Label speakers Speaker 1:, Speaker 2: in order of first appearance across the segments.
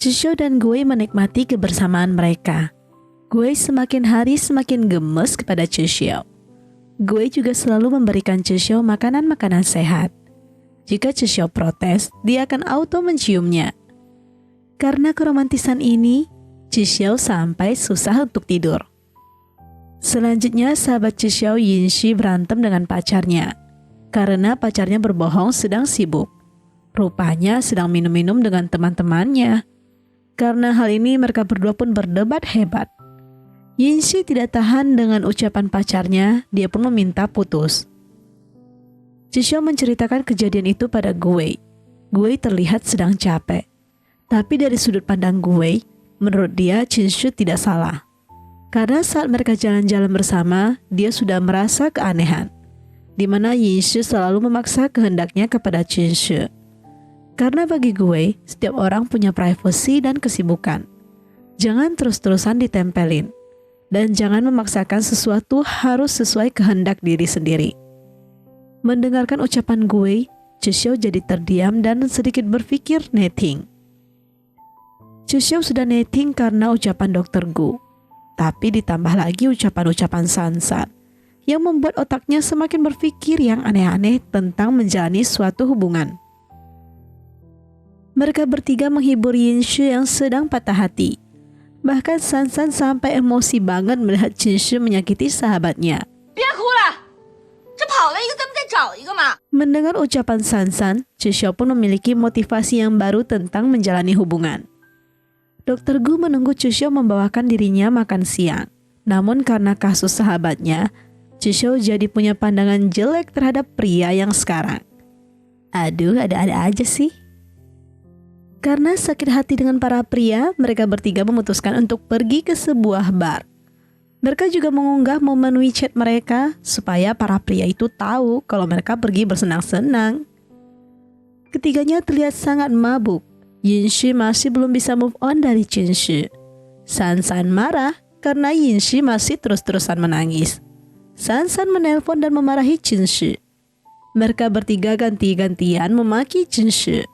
Speaker 1: Chishio dan Gue menikmati kebersamaan mereka. Gue semakin hari semakin gemes kepada Chishio. Gue juga selalu memberikan Chishio makanan-makanan sehat. Jika Chishio protes, dia akan auto menciumnya. Karena keromantisan ini, Chishio sampai susah untuk tidur. Selanjutnya, sahabat Chishio Yinshi berantem dengan pacarnya. Karena pacarnya berbohong sedang sibuk. Rupanya sedang minum-minum dengan teman-temannya. Karena hal ini mereka berdua pun berdebat hebat. Yinshi tidak tahan dengan ucapan pacarnya, dia pun meminta putus. Chishio menceritakan kejadian itu pada Gue. Gue terlihat sedang capek. Tapi dari sudut pandang Gue, menurut dia Chishio tidak salah. Karena saat mereka jalan-jalan bersama, dia sudah merasa keanehan. Di mana Yinshi selalu memaksa kehendaknya kepada Chishio. Karena bagi Gue, setiap orang punya privasi dan kesibukan. Jangan terus-terusan ditempelin. Dan jangan memaksakan sesuatu harus sesuai kehendak diri sendiri. Mendengarkan ucapan Gue, Chishio jadi terdiam dan sedikit berpikir netting. Chishio sudah netting karena ucapan Dr. Gu. Tapi ditambah lagi ucapan-ucapan Sansan yang membuat otaknya semakin berpikir yang aneh-aneh tentang menjalani suatu hubungan. Mereka bertiga menghibur Yinshi yang sedang patah hati. Bahkan Sansan sampai emosi banget melihat Yinshi menyakiti sahabatnya. Mendengar ucapan Sansan, Chishio pun memiliki motivasi yang baru tentang menjalani hubungan. Dr. Gu menunggu Chishio membawakan dirinya makan siang. Namun karena kasus sahabatnya, Chishio jadi punya pandangan jelek terhadap pria yang sekarang. Aduh, ada-ada aja sih. Karena sakit hati dengan para pria, mereka bertiga memutuskan untuk pergi ke sebuah bar. Mereka juga mengunggah momen WeChat mereka supaya para pria itu tahu kalau mereka pergi bersenang-senang. Ketiganya terlihat sangat mabuk. Yinshi masih belum bisa move on dari Chishio. Sansan marah karena Yinshi masih terus-terusan menangis. Sansan menelpon dan memarahi Chishio. Mereka bertiga ganti-gantian memaki Chishio.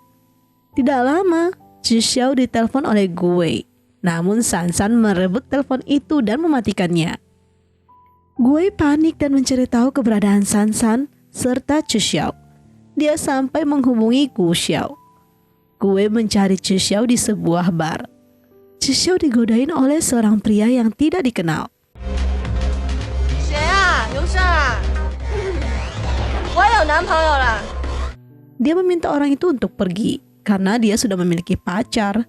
Speaker 1: Tidak lama, Chishio ditelepon oleh Gue. Namun Sansan merebut telepon itu dan mematikannya. Gue panik dan mencari tahu keberadaan Sansan serta Chishio. Dia sampai menghubungi Guxiao. Gue mencari Chishio di sebuah bar. Chishio digodain oleh seorang pria yang tidak dikenal. Dia meminta orang itu untuk pergi karena dia sudah memiliki pacar.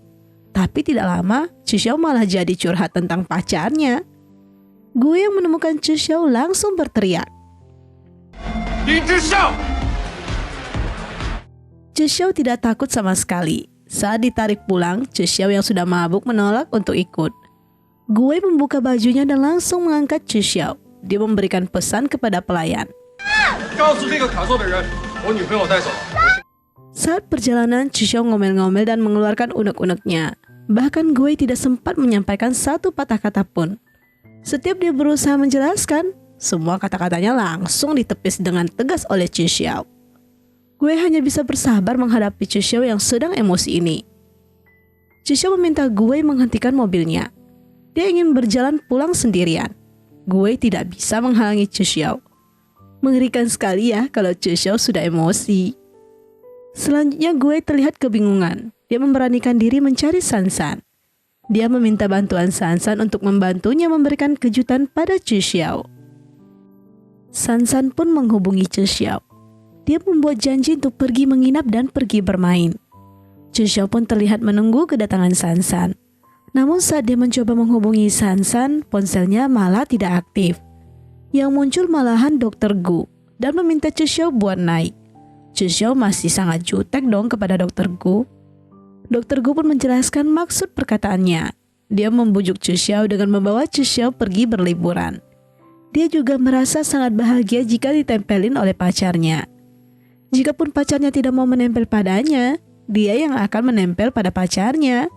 Speaker 1: Tapi tidak lama, Chishio malah jadi curhat tentang pacarnya. Gue yang menemukan Chishio langsung berteriak. Chishio tidak takut sama sekali. Saat ditarik pulang, Chishio yang sudah mabuk menolak untuk ikut. Gue membuka bajunya dan langsung mengangkat Chishio. Dia memberikan pesan kepada pelayan. Saat perjalanan, Chishio ngomel-ngomel dan mengeluarkan unek-uneknya. Bahkan Gue tidak sempat menyampaikan satu patah kata pun. Setiap dia berusaha menjelaskan, semua kata-katanya langsung ditepis dengan tegas oleh Chishio. Gue hanya bisa bersabar menghadapi Chishio yang sedang emosi ini. Chishio meminta Gue menghentikan mobilnya. Dia ingin berjalan pulang sendirian. Gue tidak bisa menghalangi Chishio. Mengerikan sekali ya kalau Chishio sudah emosi. Selanjutnya Gue terlihat kebingungan. Dia memberanikan diri mencari Sansan. Dia meminta bantuan Sansan untuk membantunya memberikan kejutan pada Chishio. Sansan pun menghubungi Chishio. Dia membuat janji untuk pergi menginap dan pergi bermain. Chishio pun terlihat menunggu kedatangan Sansan. Namun saat dia mencoba menghubungi Sansan, ponselnya malah tidak aktif. Yang muncul malahan Dr. Gu dan meminta Chishio buat naik. Chishio masih sangat jutek dong kepada Dr. Gu. Dr. Gu pun menjelaskan maksud perkataannya. Dia membujuk Chishio dengan membawa Chishio pergi berliburan. Dia juga merasa sangat bahagia jika ditempelin oleh pacarnya. Jikapun pacarnya tidak mau menempel padanya, dia yang akan menempel pada pacarnya.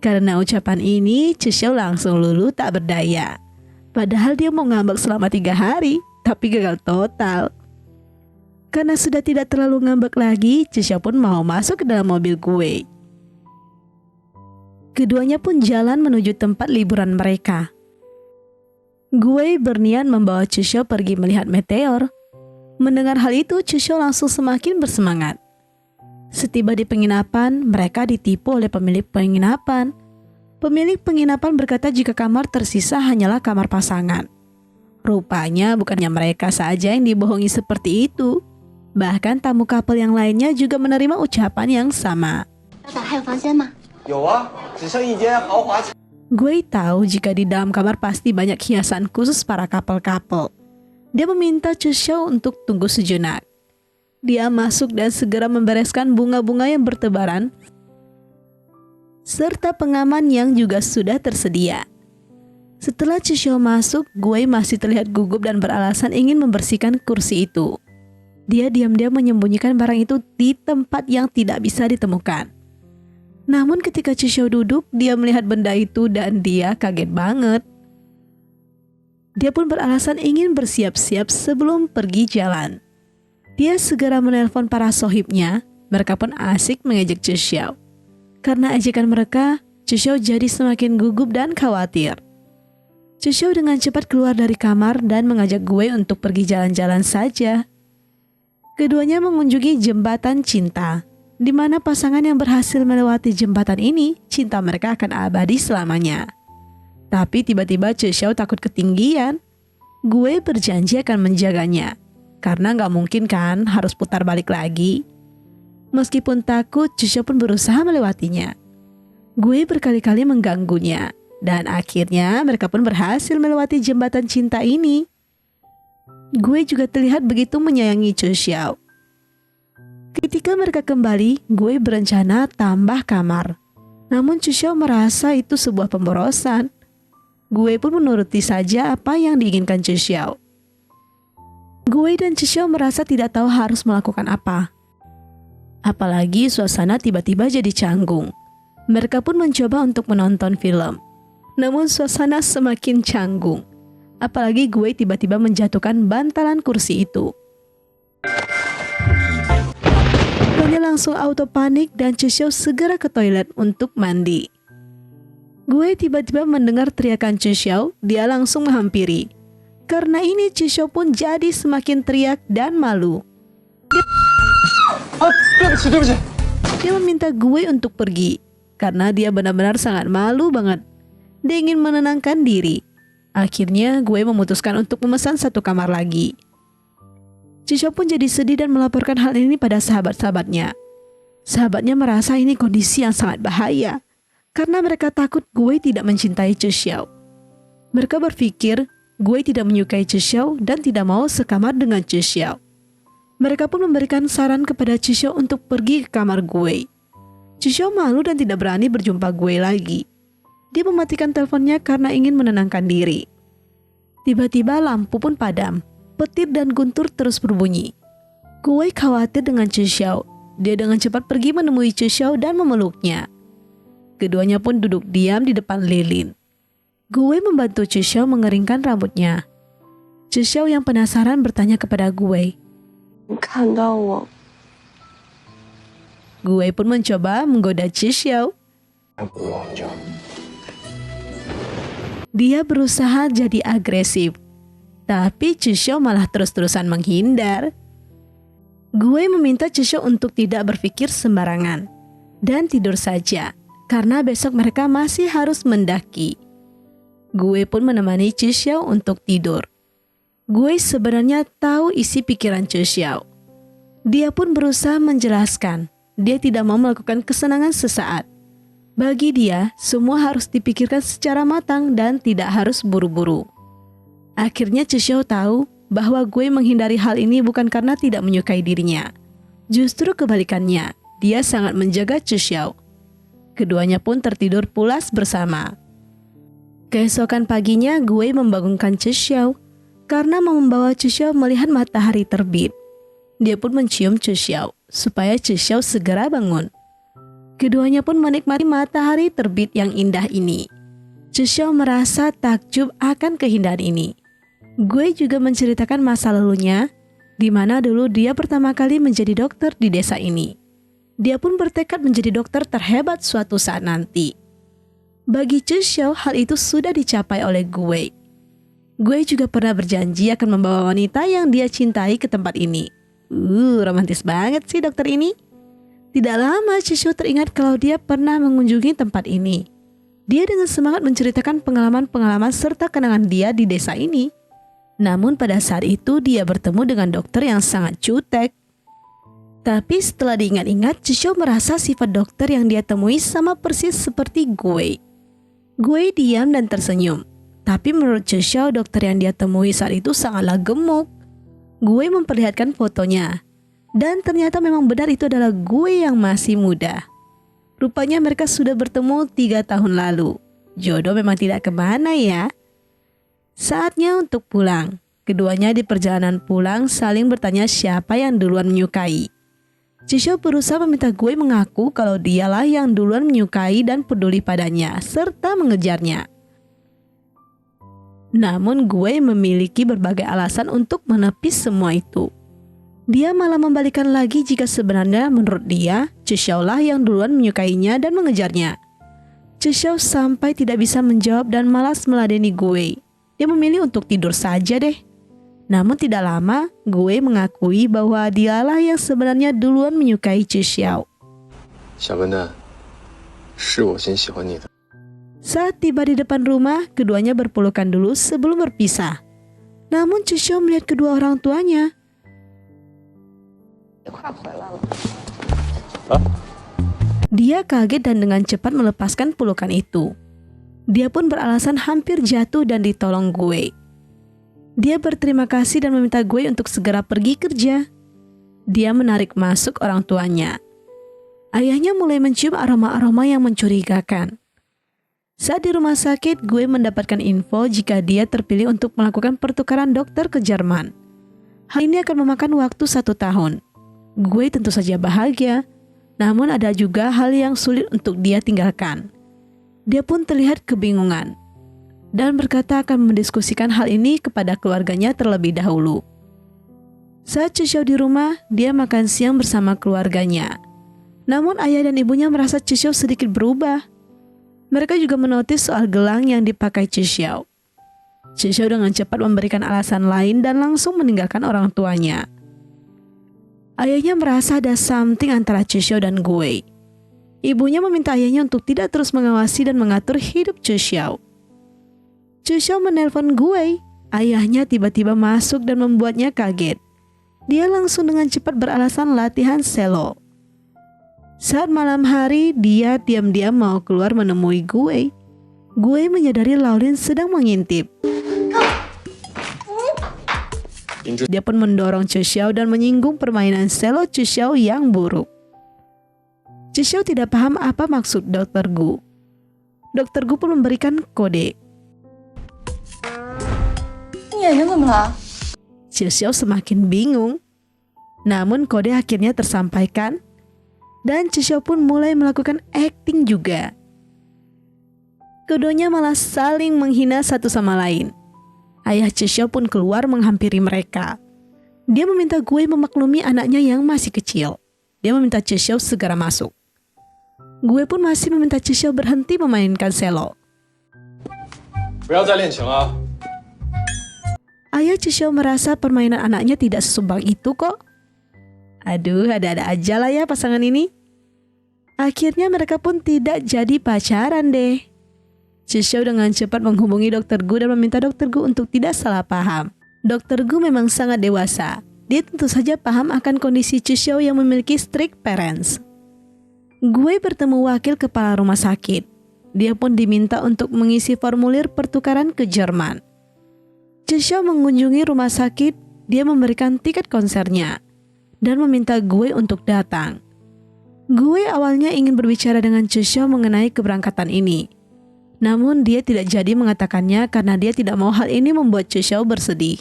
Speaker 1: Karena ucapan ini, Chishio langsung luluh tak berdaya. Padahal dia mau ngambek selama 3 hari, tapi gagal total. Karena sudah tidak terlalu ngambek lagi, Chishao pun mau masuk ke dalam mobil Gue. Keduanya pun jalan menuju tempat liburan mereka. Gue berniat membawa Chishao pergi melihat meteor. Mendengar hal itu, Chishao langsung semakin bersemangat. Setiba di penginapan, mereka ditipu oleh pemilik penginapan. Pemilik penginapan berkata jika kamar tersisa hanyalah kamar pasangan. Rupanya bukannya mereka saja yang dibohongi seperti itu. Bahkan tamu couple yang lainnya juga menerima ucapan yang sama. Gue tahu jika di dalam kamar pasti banyak hiasan khusus para couple-couple. Dia meminta Chishao untuk tunggu sejenak. Dia masuk dan segera membereskan bunga-bunga yang bertebaran serta pengaman yang juga sudah tersedia. Setelah Chishao masuk, Gue masih terlihat gugup dan beralasan ingin membersihkan kursi itu. Dia diam-diam menyembunyikan barang itu di tempat yang tidak bisa ditemukan. Namun ketika Chishao duduk, dia melihat benda itu dan dia kaget banget. Dia pun beralasan ingin bersiap-siap sebelum pergi jalan. Dia segera menelpon para sohibnya. Mereka pun asik mengejek Chishao. Karena ejekan mereka, Chishao jadi semakin gugup dan khawatir. Chishao dengan cepat keluar dari kamar dan mengajak Gue untuk pergi jalan-jalan saja. Keduanya mengunjungi jembatan cinta, di mana pasangan yang berhasil melewati jembatan ini, cinta mereka akan abadi selamanya. Tapi tiba-tiba Chishao takut ketinggian. Gue berjanji akan menjaganya, karena nggak mungkin kan harus putar balik lagi. Meskipun takut, Chishao pun berusaha melewatinya. Gue berkali-kali mengganggunya, dan akhirnya mereka pun berhasil melewati jembatan cinta ini. Gue juga terlihat begitu menyayangi Chishao. Ketika mereka kembali, Gue berencana tambah kamar. Namun Chishao merasa itu sebuah pemborosan. Gue pun menuruti saja apa yang diinginkan Chishao. Gue dan Chishao merasa tidak tahu harus melakukan apa. Apalagi suasana tiba-tiba jadi canggung. Mereka pun mencoba untuk menonton film. Namun suasana semakin canggung. Apalagi Gue tiba-tiba menjatuhkan bantalan kursi itu. Gue langsung auto panik dan Chishao segera ke toilet untuk mandi. Gue tiba-tiba mendengar teriakan Chishao, dia langsung menghampiri. Karena ini Chishao pun jadi semakin teriak dan malu. Dia meminta Gue untuk pergi karena dia benar-benar sangat malu banget. Dia ingin menenangkan diri. Akhirnya Gue memutuskan untuk memesan satu kamar lagi. Chishao pun jadi sedih dan melaporkan hal ini pada sahabat-sahabatnya. Sahabatnya merasa ini kondisi yang sangat bahaya karena mereka takut Gue tidak mencintai Chishao. Mereka berpikir Gue tidak menyukai Chishao dan tidak mau sekamar dengan Chishao. Mereka pun memberikan saran kepada Chishao untuk pergi ke kamar Gue. Chishao malu dan tidak berani berjumpa Gue lagi. Dia mematikan teleponnya karena ingin menenangkan diri. Tiba-tiba lampu pun padam. Petir dan guntur terus berbunyi. Gue khawatir dengan Chishao. Dia dengan cepat pergi menemui Chishao dan memeluknya. Keduanya pun duduk diam di depan lilin. Gue membantu Chishao mengeringkan rambutnya. Chishao yang penasaran bertanya kepada Gue. Gue pun mencoba menggoda Chishao. Dia berusaha jadi agresif, tapi Chishao malah terus-terusan menghindar. Gue meminta Chishao untuk tidak berpikir sembarangan dan tidur saja, karena besok mereka masih harus mendaki. Gue pun menemani Chishao untuk tidur. Gue sebenarnya tahu isi pikiran Chishao. Dia pun berusaha menjelaskan, dia tidak mau melakukan kesenangan sesaat. Bagi dia, semua harus dipikirkan secara matang dan tidak harus buru-buru. Akhirnya Chishao tahu bahwa Gue menghindari hal ini bukan karena tidak menyukai dirinya. Justru kebalikannya, dia sangat menjaga Chishao. Keduanya pun tertidur pulas bersama. Keesokan paginya Gue membangunkan Chishao karena mau membawa Chishao melihat matahari terbit. Dia pun mencium Chishao supaya Chishao segera bangun. Keduanya pun menikmati matahari terbit yang indah ini. Chishao merasa takjub akan keindahan ini. Gue juga menceritakan masa lalunya, di mana dulu dia pertama kali menjadi dokter di desa ini. Dia pun bertekad menjadi dokter terhebat suatu saat nanti. Bagi Chishou, hal itu sudah dicapai oleh gue. Gue juga pernah berjanji akan membawa wanita yang dia cintai ke tempat ini. Romantis banget sih dokter ini. Tidak lama Chishou teringat kalau dia pernah mengunjungi tempat ini. Dia dengan semangat menceritakan pengalaman-pengalaman serta kenangan dia di desa ini. Namun pada saat itu dia bertemu dengan dokter yang sangat jutek. Tapi setelah diingat-ingat, Chishou merasa sifat dokter yang dia temui sama persis seperti gue. Gue diam dan tersenyum. Tapi menurut Chishou, dokter yang dia temui saat itu sangatlah gemuk. Gue memperlihatkan fotonya. Dan ternyata memang benar itu adalah gue yang masih muda. Rupanya mereka sudah bertemu 3 tahun lalu. Jodoh memang tidak kemana ya. Saatnya untuk pulang. Keduanya di perjalanan pulang saling bertanya siapa yang duluan menyukai. Chishou berusaha meminta gue mengaku kalau dialah yang duluan menyukai dan peduli padanya, serta mengejarnya. Namun gue memiliki berbagai alasan untuk menepis semua itu. Dia malah membalikkan lagi jika sebenarnya menurut dia, Chishou lah yang duluan menyukainya dan mengejarnya. Chishou sampai tidak bisa menjawab dan malas meladeni gue. Dia memilih untuk tidur saja deh. Namun tidak lama, gue mengakui bahwa dialah yang sebenarnya duluan menyukai Chishou. Saat tiba di depan rumah, keduanya berpelukan dulu sebelum berpisah. Namun Chishou melihat kedua orang tuanya. Dia kaget dan dengan cepat melepaskan pelukan itu. Dia pun beralasan hampir jatuh dan ditolong gue. Dia berterima kasih dan meminta gue untuk segera pergi kerja. Dia menarik masuk orang tuanya. Ayahnya mulai mencium aroma-aroma yang mencurigakan. Saat di rumah sakit, gue mendapatkan info jika dia terpilih untuk melakukan pertukaran dokter ke Jerman. Hal ini akan memakan waktu 1 tahun. Gue tentu saja bahagia, namun ada juga hal yang sulit untuk dia tinggalkan. Dia pun terlihat kebingungan dan berkata akan mendiskusikan hal ini kepada keluarganya terlebih dahulu. Saat Chishou di rumah, dia makan siang bersama keluarganya. Namun ayah dan ibunya merasa Chishou sedikit berubah. Mereka juga menotis soal gelang yang dipakai Chishou. Chishou dengan cepat memberikan alasan lain dan langsung meninggalkan orang tuanya. Ayahnya merasa ada something antara Chishou dan gue. Ibunya meminta ayahnya untuk tidak terus mengawasi dan mengatur hidup Chishou. Chishou menelpon gue. Ayahnya tiba-tiba masuk dan membuatnya kaget. Dia langsung dengan cepat beralasan latihan selo. Saat malam hari, dia diam-diam mau keluar menemui gue. Gue menyadari Lauren sedang mengintip. Dia pun mendorong Chishou dan menyinggung permainan selo Chishou yang buruk. Chishou tidak paham apa maksud Dr. Gu. Dr. Gu pun memberikan kode. Chishou semakin bingung. Namun kode akhirnya tersampaikan. Dan Chishou pun mulai melakukan acting juga. Keduanya malah saling menghina satu sama lain. Ayah Chishou pun keluar menghampiri mereka. Dia meminta gue memaklumi anaknya yang masih kecil. Dia meminta Chishou segera masuk. Gue pun masih meminta Chishou berhenti memainkan selo. Ayah Chishou merasa permainan anaknya tidak sesumbang itu kok. Aduh, ada-ada aja lah ya pasangan ini. Akhirnya mereka pun tidak jadi pacaran deh. Chishou dengan cepat menghubungi Dr. Gu dan meminta Dr. Gu untuk tidak salah paham. Dr. Gu memang sangat dewasa. Dia tentu saja paham akan kondisi Chishou yang memiliki strict parents. Gue bertemu wakil kepala rumah sakit. Dia pun diminta untuk mengisi formulir pertukaran ke Jerman. Chishou mengunjungi rumah sakit. Dia memberikan tiket konsernya dan meminta gue untuk datang. Gue awalnya ingin berbicara dengan Chishou mengenai keberangkatan ini. Namun dia tidak jadi mengatakannya karena dia tidak mau hal ini membuat Chishou bersedih.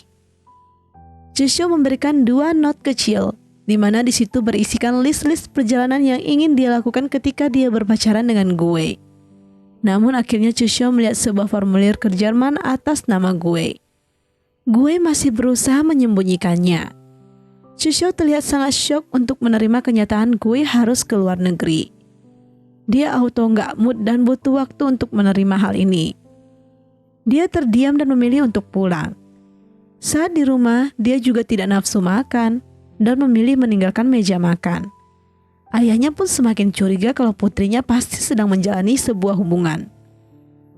Speaker 1: Chishou memberikan 2 not kecil, di mana di situ berisikan list-list perjalanan yang ingin dia lakukan ketika dia berpacaran dengan gue. Namun akhirnya Chishou melihat sebuah formulir ke Jerman atas nama gue. Gue masih berusaha menyembunyikannya. Chuxiao terlihat sangat syok untuk menerima kenyataan gue harus ke luar negeri. Dia auto nggak mood dan butuh waktu untuk menerima hal ini. Dia terdiam dan memilih untuk pulang. Saat di rumah, dia juga tidak nafsu makan dan memilih meninggalkan meja makan. Ayahnya pun semakin curiga kalau putrinya pasti sedang menjalani sebuah hubungan.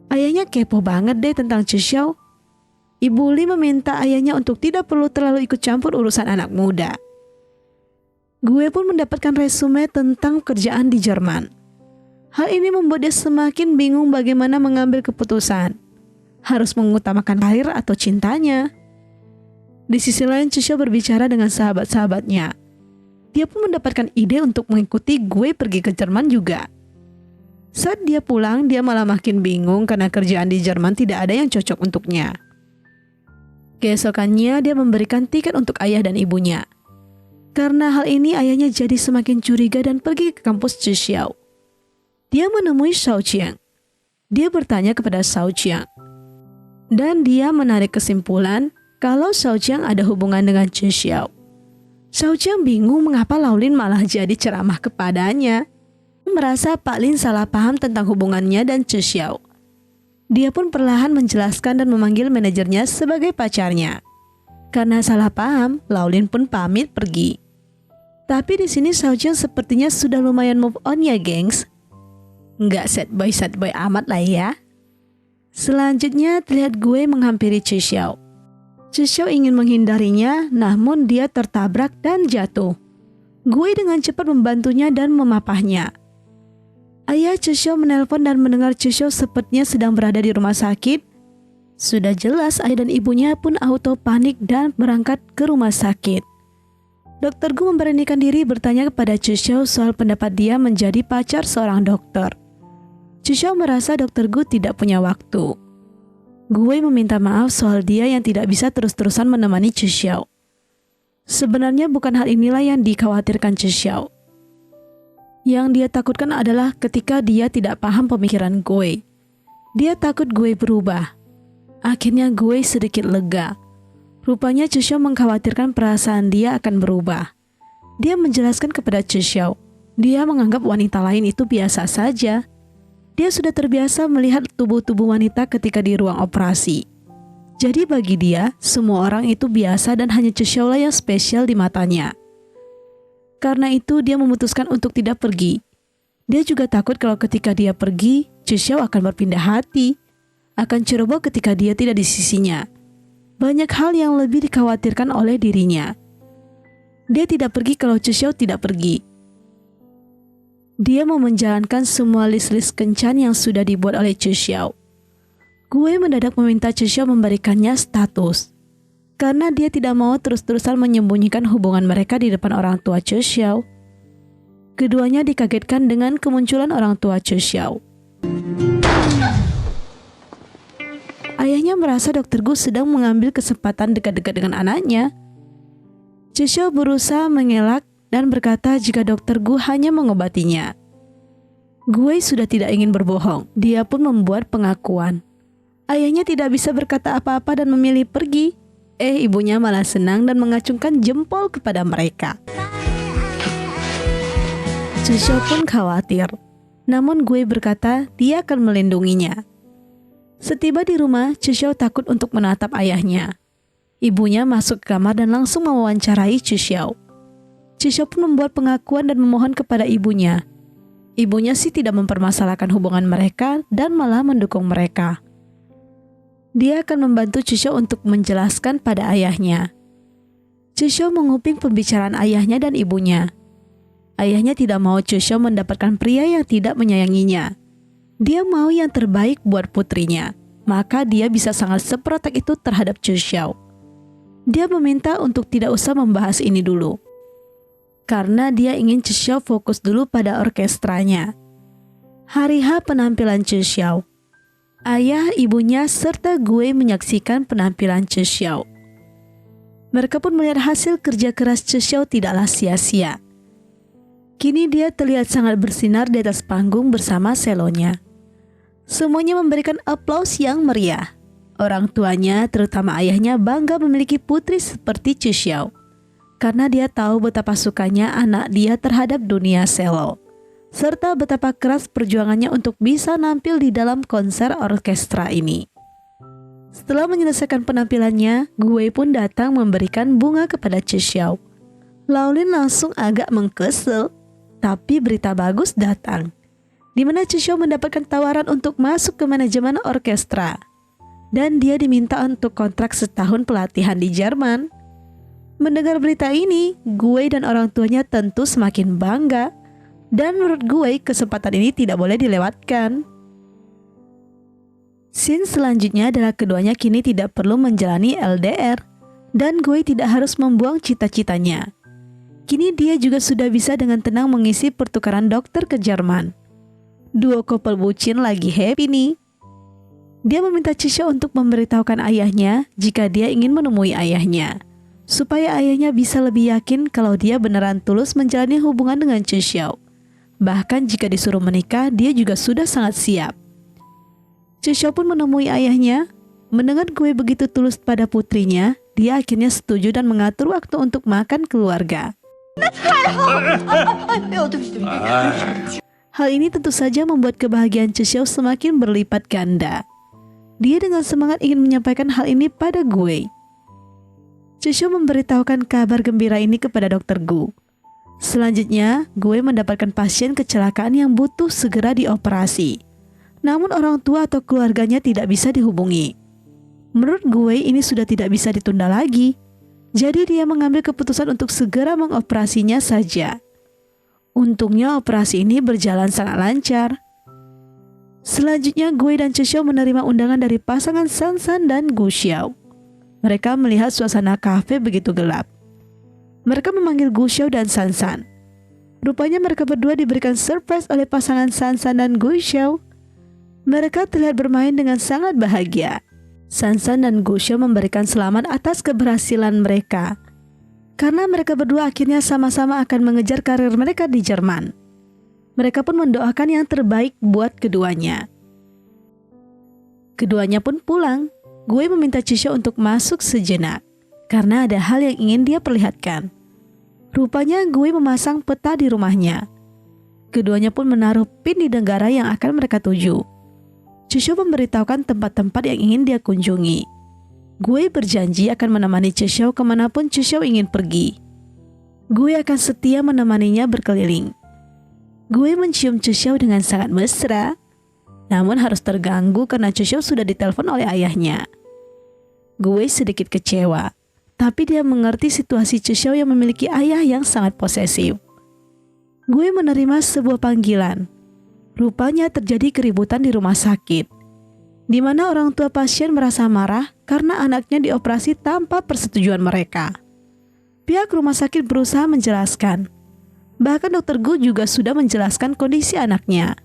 Speaker 1: Ayahnya kepo banget deh tentang Chuxiao. Ibu Li meminta ayahnya untuk tidak perlu terlalu ikut campur urusan anak muda. Gue pun mendapatkan resume tentang pekerjaan di Jerman. Hal ini membuat dia semakin bingung bagaimana mengambil keputusan. Harus mengutamakan karir atau cintanya. Di sisi lain, Chuxiao berbicara dengan sahabat-sahabatnya. Dia pun mendapatkan ide untuk mengikuti gue pergi ke Jerman juga. Saat dia pulang, dia malah makin bingung karena kerjaan di Jerman tidak ada yang cocok untuknya. Keesokannya dia memberikan tiket untuk ayah dan ibunya. Karena hal ini ayahnya jadi semakin curiga dan pergi ke kampus Chuxiao. Dia menemui Shao Qiang. Dia bertanya kepada Shao Qiang. Dan dia menarik kesimpulan kalau Shao Qiang ada hubungan dengan Chuxiao. Shao Qiang bingung mengapa Laolin malah jadi ceramah kepadanya. Merasa Pak Lin salah paham tentang hubungannya dan Chuxiao. Dia pun perlahan menjelaskan dan memanggil manajernya sebagai pacarnya. Karena salah paham, Laolin pun pamit pergi. Tapi di sini Shao Qiang sepertinya sudah lumayan move on ya, gengs. Nggak sad boy amat lah ya. Selanjutnya terlihat gue menghampiri Chuxiao. Chuxiao ingin menghindarinya, namun dia tertabrak dan jatuh. Gue dengan cepat membantunya dan memapahnya. Ayah Chuxiao menelpon dan mendengar Chuxiao sepertinya sedang berada di rumah sakit. Sudah jelas ayah dan ibunya pun auto panik dan berangkat ke rumah sakit. Dokter Gu memberanikan diri bertanya kepada Chuxiao soal pendapat dia menjadi pacar seorang dokter. Chuxiao merasa Dokter Gu tidak punya waktu. Gue meminta maaf soal dia yang tidak bisa terus-terusan menemani Chuxiao. Sebenarnya bukan hal inilah yang dikhawatirkan Chuxiao. Yang dia takutkan adalah ketika dia tidak paham pemikiran gue. Dia takut gue berubah. Akhirnya gue sedikit lega. Rupanya Chuxiao mengkhawatirkan perasaan dia akan berubah. Dia menjelaskan kepada Chuxiao, dia menganggap wanita lain itu biasa saja. Dia sudah terbiasa melihat tubuh-tubuh wanita ketika di ruang operasi. Jadi bagi dia, semua orang itu biasa dan hanya Chuxiao lah yang spesial di matanya. Karena itu dia memutuskan untuk tidak pergi. Dia juga takut kalau ketika dia pergi, Chuxiao akan berpindah hati, akan ceroboh ketika dia tidak di sisinya. Banyak hal yang lebih dikhawatirkan oleh dirinya. Dia tidak pergi kalau Chuxiao tidak pergi. Dia mau menjalankan semua list-list kencan yang sudah dibuat oleh Chuxiao. Gue mendadak meminta Chuxiao memberikannya status. Karena dia tidak mau terus-terusan menyembunyikan hubungan mereka di depan orang tua Chuxiao. Keduanya dikagetkan dengan kemunculan orang tua Chuxiao. Ayahnya merasa Dokter Gu sedang mengambil kesempatan dekat-dekat dengan anaknya. Chuxiao berusaha mengelak dan berkata jika Dokter Gu hanya mengobatinya. Gue sudah tidak ingin berbohong. Dia pun membuat pengakuan. Ayahnya tidak bisa berkata apa-apa dan memilih pergi. Ibunya malah senang dan mengacungkan jempol kepada mereka. Chuxiao pun khawatir. Namun gue berkata dia akan melindunginya. Setiba di rumah, Chuxiao takut untuk menatap ayahnya. Ibunya masuk ke kamar dan langsung mewawancarai Chuxiao. Chuxiao pun membuat pengakuan dan memohon kepada ibunya. Ibunya sih tidak mempermasalahkan hubungan mereka dan malah mendukung mereka. Dia akan membantu Chuxiao untuk menjelaskan pada ayahnya. Chuxiao menguping pembicaraan ayahnya dan ibunya. Ayahnya tidak mau Chuxiao mendapatkan pria yang tidak menyayanginya. Dia mau yang terbaik buat putrinya, maka dia bisa sangat seprotek itu terhadap Chuxiao. Dia meminta untuk tidak usah membahas ini dulu. Karena dia ingin Chuxiao fokus dulu pada orkestranya. Hari H penampilan Chuxiao. Ayah, ibunya, serta gue menyaksikan penampilan Chuxiao. Mereka pun melihat hasil kerja keras Chuxiao tidaklah sia-sia. Kini dia terlihat sangat bersinar di atas panggung bersama selonya. Semuanya memberikan aplaus yang meriah. Orang tuanya, terutama ayahnya, bangga memiliki putri seperti Chixiao. Karena dia tahu betapa sukanya anak dia terhadap dunia selo, serta betapa keras perjuangannya untuk bisa nampil di dalam konser orkestra ini. Setelah menyelesaikan penampilannya, Gue pun datang memberikan bunga kepada Chixiao. Laolin langsung agak mengkesel, tapi berita bagus datang, di mana Chixiao mendapatkan tawaran untuk masuk ke manajemen orkestra. Dan dia diminta untuk kontrak setahun pelatihan di Jerman. Mendengar berita ini, Gue dan orang tuanya tentu semakin bangga. Dan menurut Gue, kesempatan ini tidak boleh dilewatkan. Scene selanjutnya adalah keduanya kini tidak perlu menjalani LDR. Dan Gue tidak harus membuang cita-citanya. Kini dia juga sudah bisa dengan tenang mengisi pertukaran dokter ke Jerman. Duo couple bucin lagi happy nih. Dia meminta Chixiao untuk memberitahukan ayahnya jika dia ingin menemui ayahnya, supaya ayahnya bisa lebih yakin kalau dia beneran tulus menjalani hubungan dengan Chixiao. Bahkan jika disuruh menikah, dia juga sudah sangat siap. Chixiao pun menemui ayahnya. Mendengar Gue begitu tulus pada putrinya, dia akhirnya setuju dan mengatur waktu untuk makan keluarga. Hal ini tentu saja membuat kebahagiaan Chixiao semakin berlipat ganda. Dia dengan semangat ingin menyampaikan hal ini pada Gue. Chixiao memberitahukan kabar gembira ini kepada Dr. Gu. Selanjutnya, Gue mendapatkan pasien kecelakaan yang butuh segera dioperasi. Namun orang tua atau keluarganya tidak bisa dihubungi. Menurut Gue ini sudah tidak bisa ditunda lagi. Jadi dia mengambil keputusan untuk segera mengoperasinya saja. Untungnya operasi ini berjalan sangat lancar. Selanjutnya Gue dan Chixiao menerima undangan dari pasangan Sansan dan Gu Xiao. Mereka melihat suasana kafe begitu gelap. Mereka memanggil Gu Xiao dan Sansan. Rupanya mereka berdua diberikan surprise oleh pasangan Sansan dan Gu Xiao. Mereka terlihat bermain dengan sangat bahagia. Sansan dan Gu Xiao memberikan selamat atas keberhasilan mereka, karena mereka berdua akhirnya sama-sama akan mengejar karir mereka di Jerman. Mereka pun mendoakan yang terbaik buat keduanya. Keduanya pun pulang. Gue meminta Chixiao untuk masuk sejenak, karena ada hal yang ingin dia perlihatkan. Rupanya Gue memasang peta di rumahnya. Keduanya pun menaruh pin di negara yang akan mereka tuju. Chixiao memberitahukan tempat-tempat yang ingin dia kunjungi. Gue berjanji akan menemani Chixiao kemanapun Chixiao ingin pergi. Gue akan setia menemaninya berkeliling. Gue mencium Chixiao dengan sangat mesra, namun harus terganggu karena Chixiao sudah ditelepon oleh ayahnya. Gue sedikit kecewa, tapi dia mengerti situasi Chixiao yang memiliki ayah yang sangat posesif. Gue menerima sebuah panggilan. Rupanya terjadi keributan di rumah sakit, di mana orang tua pasien merasa marah karena anaknya dioperasi tanpa persetujuan mereka. Pihak rumah sakit berusaha menjelaskan. Bahkan Dr. Gu juga sudah menjelaskan kondisi anaknya.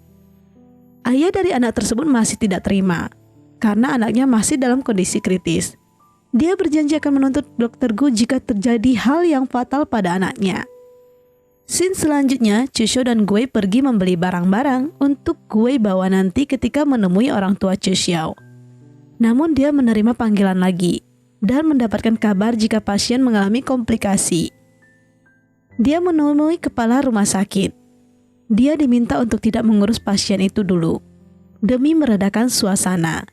Speaker 1: Ayah dari anak tersebut masih tidak terima, karena anaknya masih dalam kondisi kritis. Dia berjanji akan menuntut Dr. Gu jika terjadi hal yang fatal pada anaknya. Scene selanjutnya, Chixiao dan Gue pergi membeli barang-barang untuk Gue bawa nanti ketika menemui orang tua Chixiao. Namun dia menerima panggilan lagi, dan mendapatkan kabar jika pasien mengalami komplikasi. Dia menemui kepala rumah sakit. Dia diminta untuk tidak mengurus pasien itu dulu, demi meredakan suasana.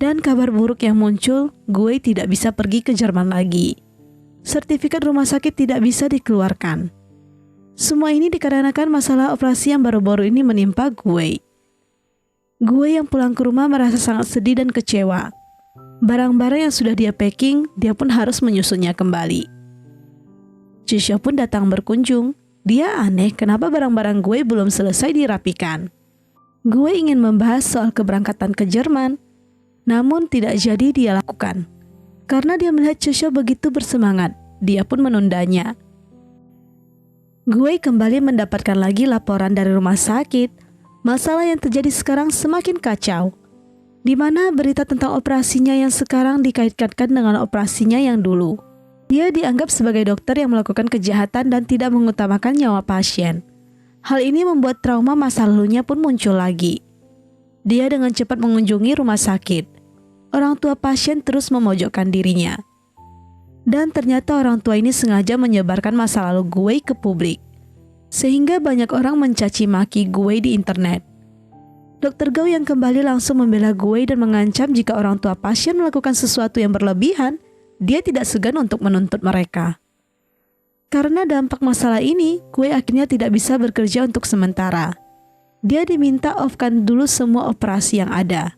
Speaker 1: Dan kabar buruk yang muncul, Gue tidak bisa pergi ke Jerman lagi. Sertifikat rumah sakit tidak bisa dikeluarkan. Semua ini dikarenakan masalah operasi yang baru-baru ini menimpa Gue. Gue yang pulang ke rumah merasa sangat sedih dan kecewa. Barang-barang yang sudah dia packing, dia pun harus menyusunnya kembali. Chixiao pun datang berkunjung. Dia aneh kenapa barang-barang Gue belum selesai dirapikan. Gue ingin membahas soal keberangkatan ke Jerman, namun tidak jadi dia lakukan. Karena dia melihat Chixiao begitu bersemangat, dia pun menundanya. Gue kembali mendapatkan lagi laporan dari rumah sakit. Masalah yang terjadi sekarang semakin kacau, di mana berita tentang operasinya yang sekarang dikait-kaitkan dengan operasinya yang dulu. Dia dianggap sebagai dokter yang melakukan kejahatan dan tidak mengutamakan nyawa pasien. Hal ini membuat trauma masa lalunya pun muncul lagi. Dia dengan cepat mengunjungi rumah sakit. orang tua pasien terus memojokkan dirinya. Dan ternyata orang tua ini sengaja menyebarkan masa lalu gue ke publik, sehingga banyak orang mencaci maki gue di internet. Dokter Gao yang kembali langsung membela gue dan mengancam jika orang tua pasien melakukan sesuatu yang berlebihan, dia tidak segan untuk menuntut mereka. Karena dampak masalah ini, gue akhirnya tidak bisa bekerja untuk sementara. Dia diminta off-kan dulu semua operasi yang ada.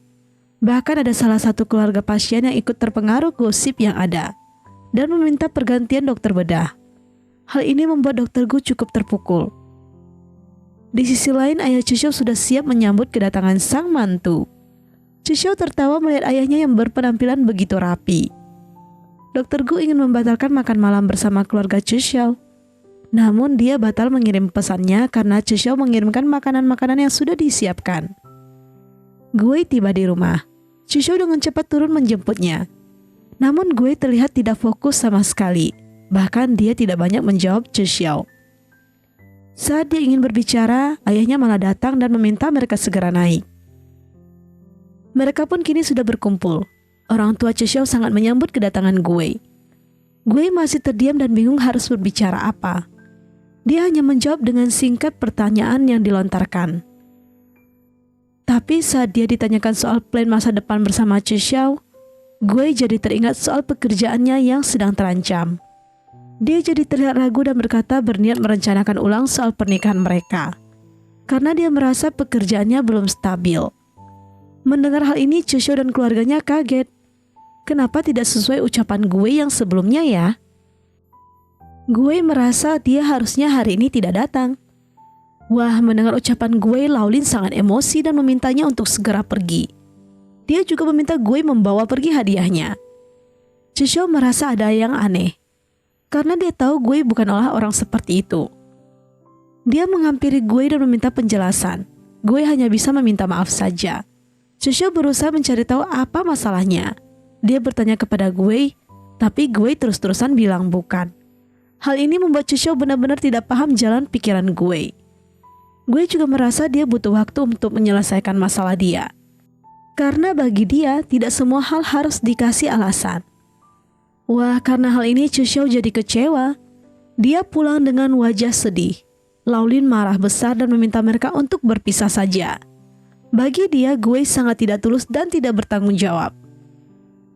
Speaker 1: Bahkan ada salah satu keluarga pasien yang ikut terpengaruh gosip yang ada dan meminta pergantian dokter bedah. Hal ini membuat dokter Gu cukup terpukul. Di sisi lain, ayah Chishou sudah siap menyambut kedatangan sang mantu. Chishou tertawa melihat ayahnya yang berpenampilan begitu rapi. Dokter Gu ingin membatalkan makan malam bersama keluarga Chishou. Namun dia batal mengirim pesannya karena Chishou mengirimkan makanan-makanan yang sudah disiapkan. Gue tiba di rumah. Chishou dengan cepat turun menjemputnya. Namun gue terlihat tidak fokus sama sekali. Bahkan dia tidak banyak menjawab Chishou. Saat dia ingin berbicara, ayahnya malah datang dan meminta mereka segera naik. Mereka pun kini sudah berkumpul. Orang tua Chishou sangat menyambut kedatangan gue. Gue masih terdiam dan bingung harus berbicara apa. Dia hanya menjawab dengan singkat pertanyaan yang dilontarkan. Tapi saat dia ditanyakan soal plan masa depan bersama Chishou, gue jadi teringat soal pekerjaannya yang sedang terancam. Dia jadi terlihat ragu dan berkata berniat merencanakan ulang soal pernikahan mereka. Karena dia merasa pekerjaannya belum stabil. Mendengar hal ini, Chishou dan keluarganya kaget. Kenapa tidak sesuai ucapan gue yang sebelumnya ya? Gue merasa dia harusnya hari ini tidak datang. Wah, mendengar ucapan gue, Laolin sangat emosi dan memintanya untuk segera pergi. Dia juga meminta gue membawa pergi hadiahnya. Chishou merasa ada yang aneh. Karena dia tahu gue bukanlah orang seperti itu. Dia menghampiri gue dan meminta penjelasan. Gue hanya bisa meminta maaf saja. Chishou berusaha mencari tahu apa masalahnya. Dia bertanya kepada gue, tapi gue terus-terusan bilang bukan. Hal ini membuat Chishou benar-benar tidak paham jalan pikiran gue. Gue juga merasa dia butuh waktu untuk menyelesaikan masalah dia. Karena bagi dia, tidak semua hal harus dikasih alasan. Wah, karena hal ini Chishou jadi kecewa. Dia pulang dengan wajah sedih. Laolin marah besar dan meminta mereka untuk berpisah saja. Bagi dia, gue sangat tidak tulus dan tidak bertanggung jawab.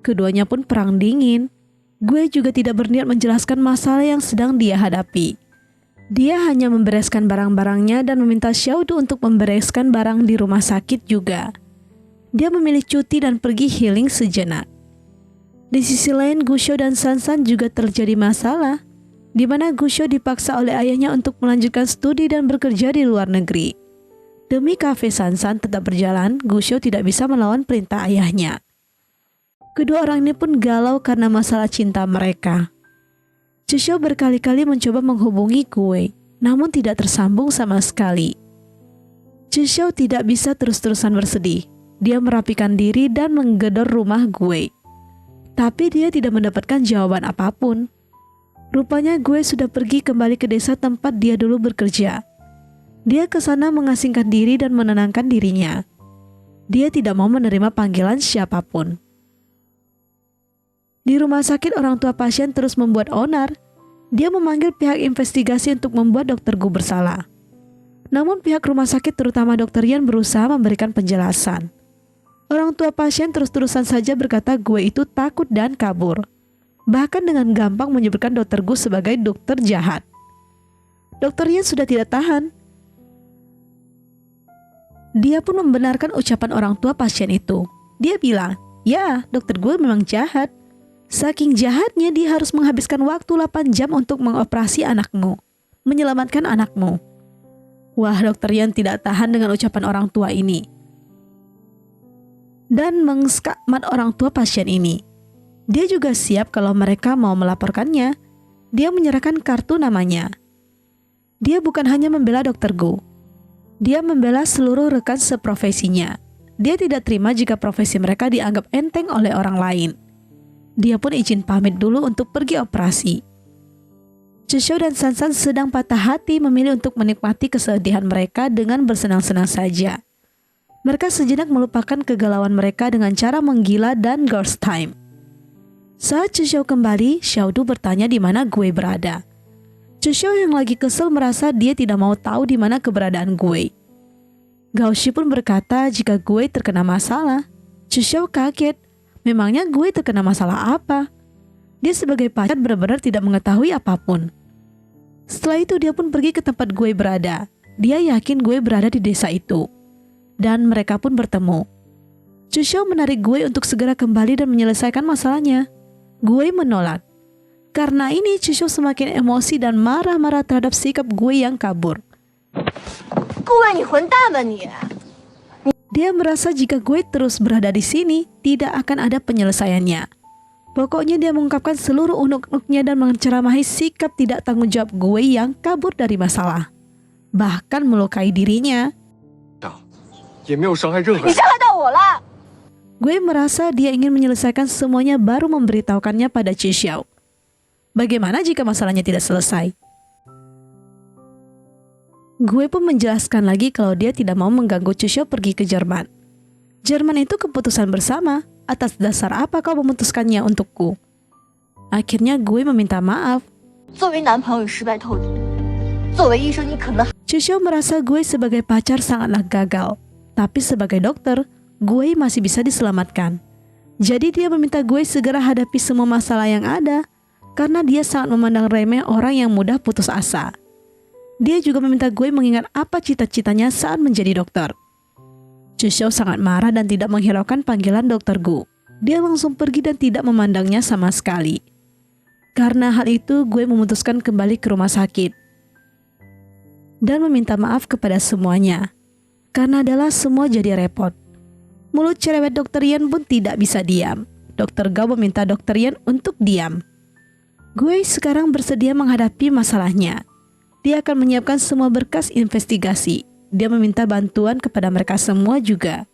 Speaker 1: Keduanya pun perang dingin. Gue juga tidak berniat menjelaskan masalah yang sedang dia hadapi. Dia hanya membereskan barang-barangnya dan meminta Xiaodu untuk membereskan barang di rumah sakit juga. Dia memilih cuti dan pergi healing sejenak. Di sisi lain, Gushou dan Sansan juga terjadi masalah, di mana Gushou dipaksa oleh ayahnya untuk melanjutkan studi dan bekerja di luar negeri. Demi kafe Sansan tetap berjalan, Gushou tidak bisa melawan perintah ayahnya. Kedua orang ini pun galau karena masalah cinta mereka. Chishou berkali-kali mencoba menghubungi gue, namun tidak tersambung sama sekali. Chishou tidak bisa terus-terusan bersedih. Dia merapikan diri dan menggedor rumah gue. Tapi dia tidak mendapatkan jawaban apapun. Rupanya gue sudah pergi kembali ke desa tempat dia dulu bekerja. Dia ke sana mengasingkan diri dan menenangkan dirinya. Dia tidak mau menerima panggilan siapapun. Di rumah sakit, orang tua pasien terus membuat onar. Dia memanggil pihak investigasi untuk membuat Dokter Gu bersalah. Namun pihak rumah sakit terutama Dokter Yan berusaha memberikan penjelasan. Orang tua pasien terus-terusan saja berkata gue itu takut dan kabur. Bahkan dengan gampang menyebutkan Dokter Gu sebagai dokter jahat. Dokter Yan sudah tidak tahan. Dia pun membenarkan ucapan orang tua pasien itu. Dia bilang, ya, Dokter Gu memang jahat. Saking jahatnya dia harus menghabiskan waktu 8 jam untuk mengoperasi anakmu, menyelamatkan anakmu. Wah, Dokter Yan tidak tahan dengan ucapan orang tua ini. Dan mengskakmat orang tua pasien ini. Dia juga siap kalau mereka mau melaporkannya. Dia menyerahkan kartu namanya. Dia bukan hanya membela Dokter Gu. Dia membela seluruh rekan seprofesinya. Dia tidak terima jika profesi mereka dianggap enteng oleh orang lain. Dia pun izin pamit dulu untuk pergi operasi. Chishou dan Sansan sedang patah hati memilih untuk menikmati kesedihan mereka dengan bersenang-senang saja. Mereka sejenak melupakan kegalauan mereka dengan cara menggila dan girls time. Saat Chishou kembali, Xiaodu bertanya di mana Gue berada. Chishou yang lagi kesel merasa dia tidak mau tahu di mana keberadaan Gue. Gao Shi pun berkata jika Gue terkena masalah. Chishou kaget. Memangnya Gue terkena masalah apa? Dia sebagai pacar benar-benar tidak mengetahui apapun. Setelah itu dia pun pergi ke tempat Gue berada. Dia yakin Gue berada di desa itu. Dan mereka pun bertemu. Chishou menarik Gue untuk segera kembali dan menyelesaikan masalahnya. Gue menolak. Karena ini Chishou semakin emosi dan marah-marah terhadap sikap Gue yang kabur. Dia merasa jika Gue terus berada di sini, tidak akan ada penyelesaiannya. Pokoknya dia mengungkapkan seluruh unek-uneknya dan menceramahi sikap tidak tanggung jawab Gue yang kabur dari masalah. Bahkan melukai dirinya. Gue merasa dia ingin menyelesaikan semuanya baru memberitahukannya pada Chishou. Bagaimana jika masalahnya tidak selesai? Gue pun menjelaskan lagi kalau dia tidak mau mengganggu Chishou pergi ke Jerman. Jerman itu keputusan bersama. Atas dasar apa kau memutuskannya untukku? Akhirnya Gue meminta maaf. Chishou merasa Gue sebagai pacar sangatlah gagal. Tapi sebagai dokter, Gue masih bisa diselamatkan. Jadi dia meminta Gue segera hadapi semua masalah yang ada, karena dia sangat memandang remeh orang yang mudah putus asa. Dia juga meminta Gue mengingat apa cita-citanya saat menjadi dokter. Chishou sangat marah dan tidak menghiraukan panggilan Dokter Gu. Dia langsung pergi dan tidak memandangnya sama sekali. Karena hal itu, Gue memutuskan kembali ke rumah sakit dan meminta maaf kepada semuanya. Karena adalah semua jadi repot. Mulut cerewet Dr. Yan pun tidak bisa diam. Dr. Gao meminta Dr. Yan untuk diam. Gue sekarang bersedia menghadapi masalahnya. Dia akan menyiapkan semua berkas investigasi. Dia meminta bantuan kepada mereka semua juga.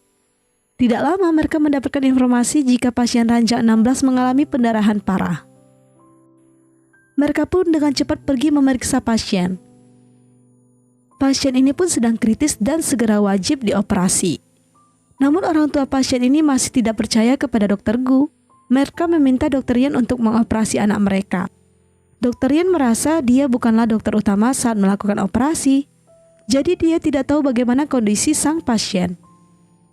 Speaker 1: Tidak lama mereka mendapatkan informasi jika pasien ranjang 16 mengalami pendarahan parah. Mereka pun dengan cepat pergi memeriksa pasien. Pasien ini pun sedang kritis dan segera wajib dioperasi. Namun orang tua pasien ini masih tidak percaya kepada Dr. Gu. Mereka meminta Dr. Yan untuk mengoperasi anak mereka. Dr. Yan merasa dia bukanlah dokter utama saat melakukan operasi. Jadi dia tidak tahu bagaimana kondisi sang pasien.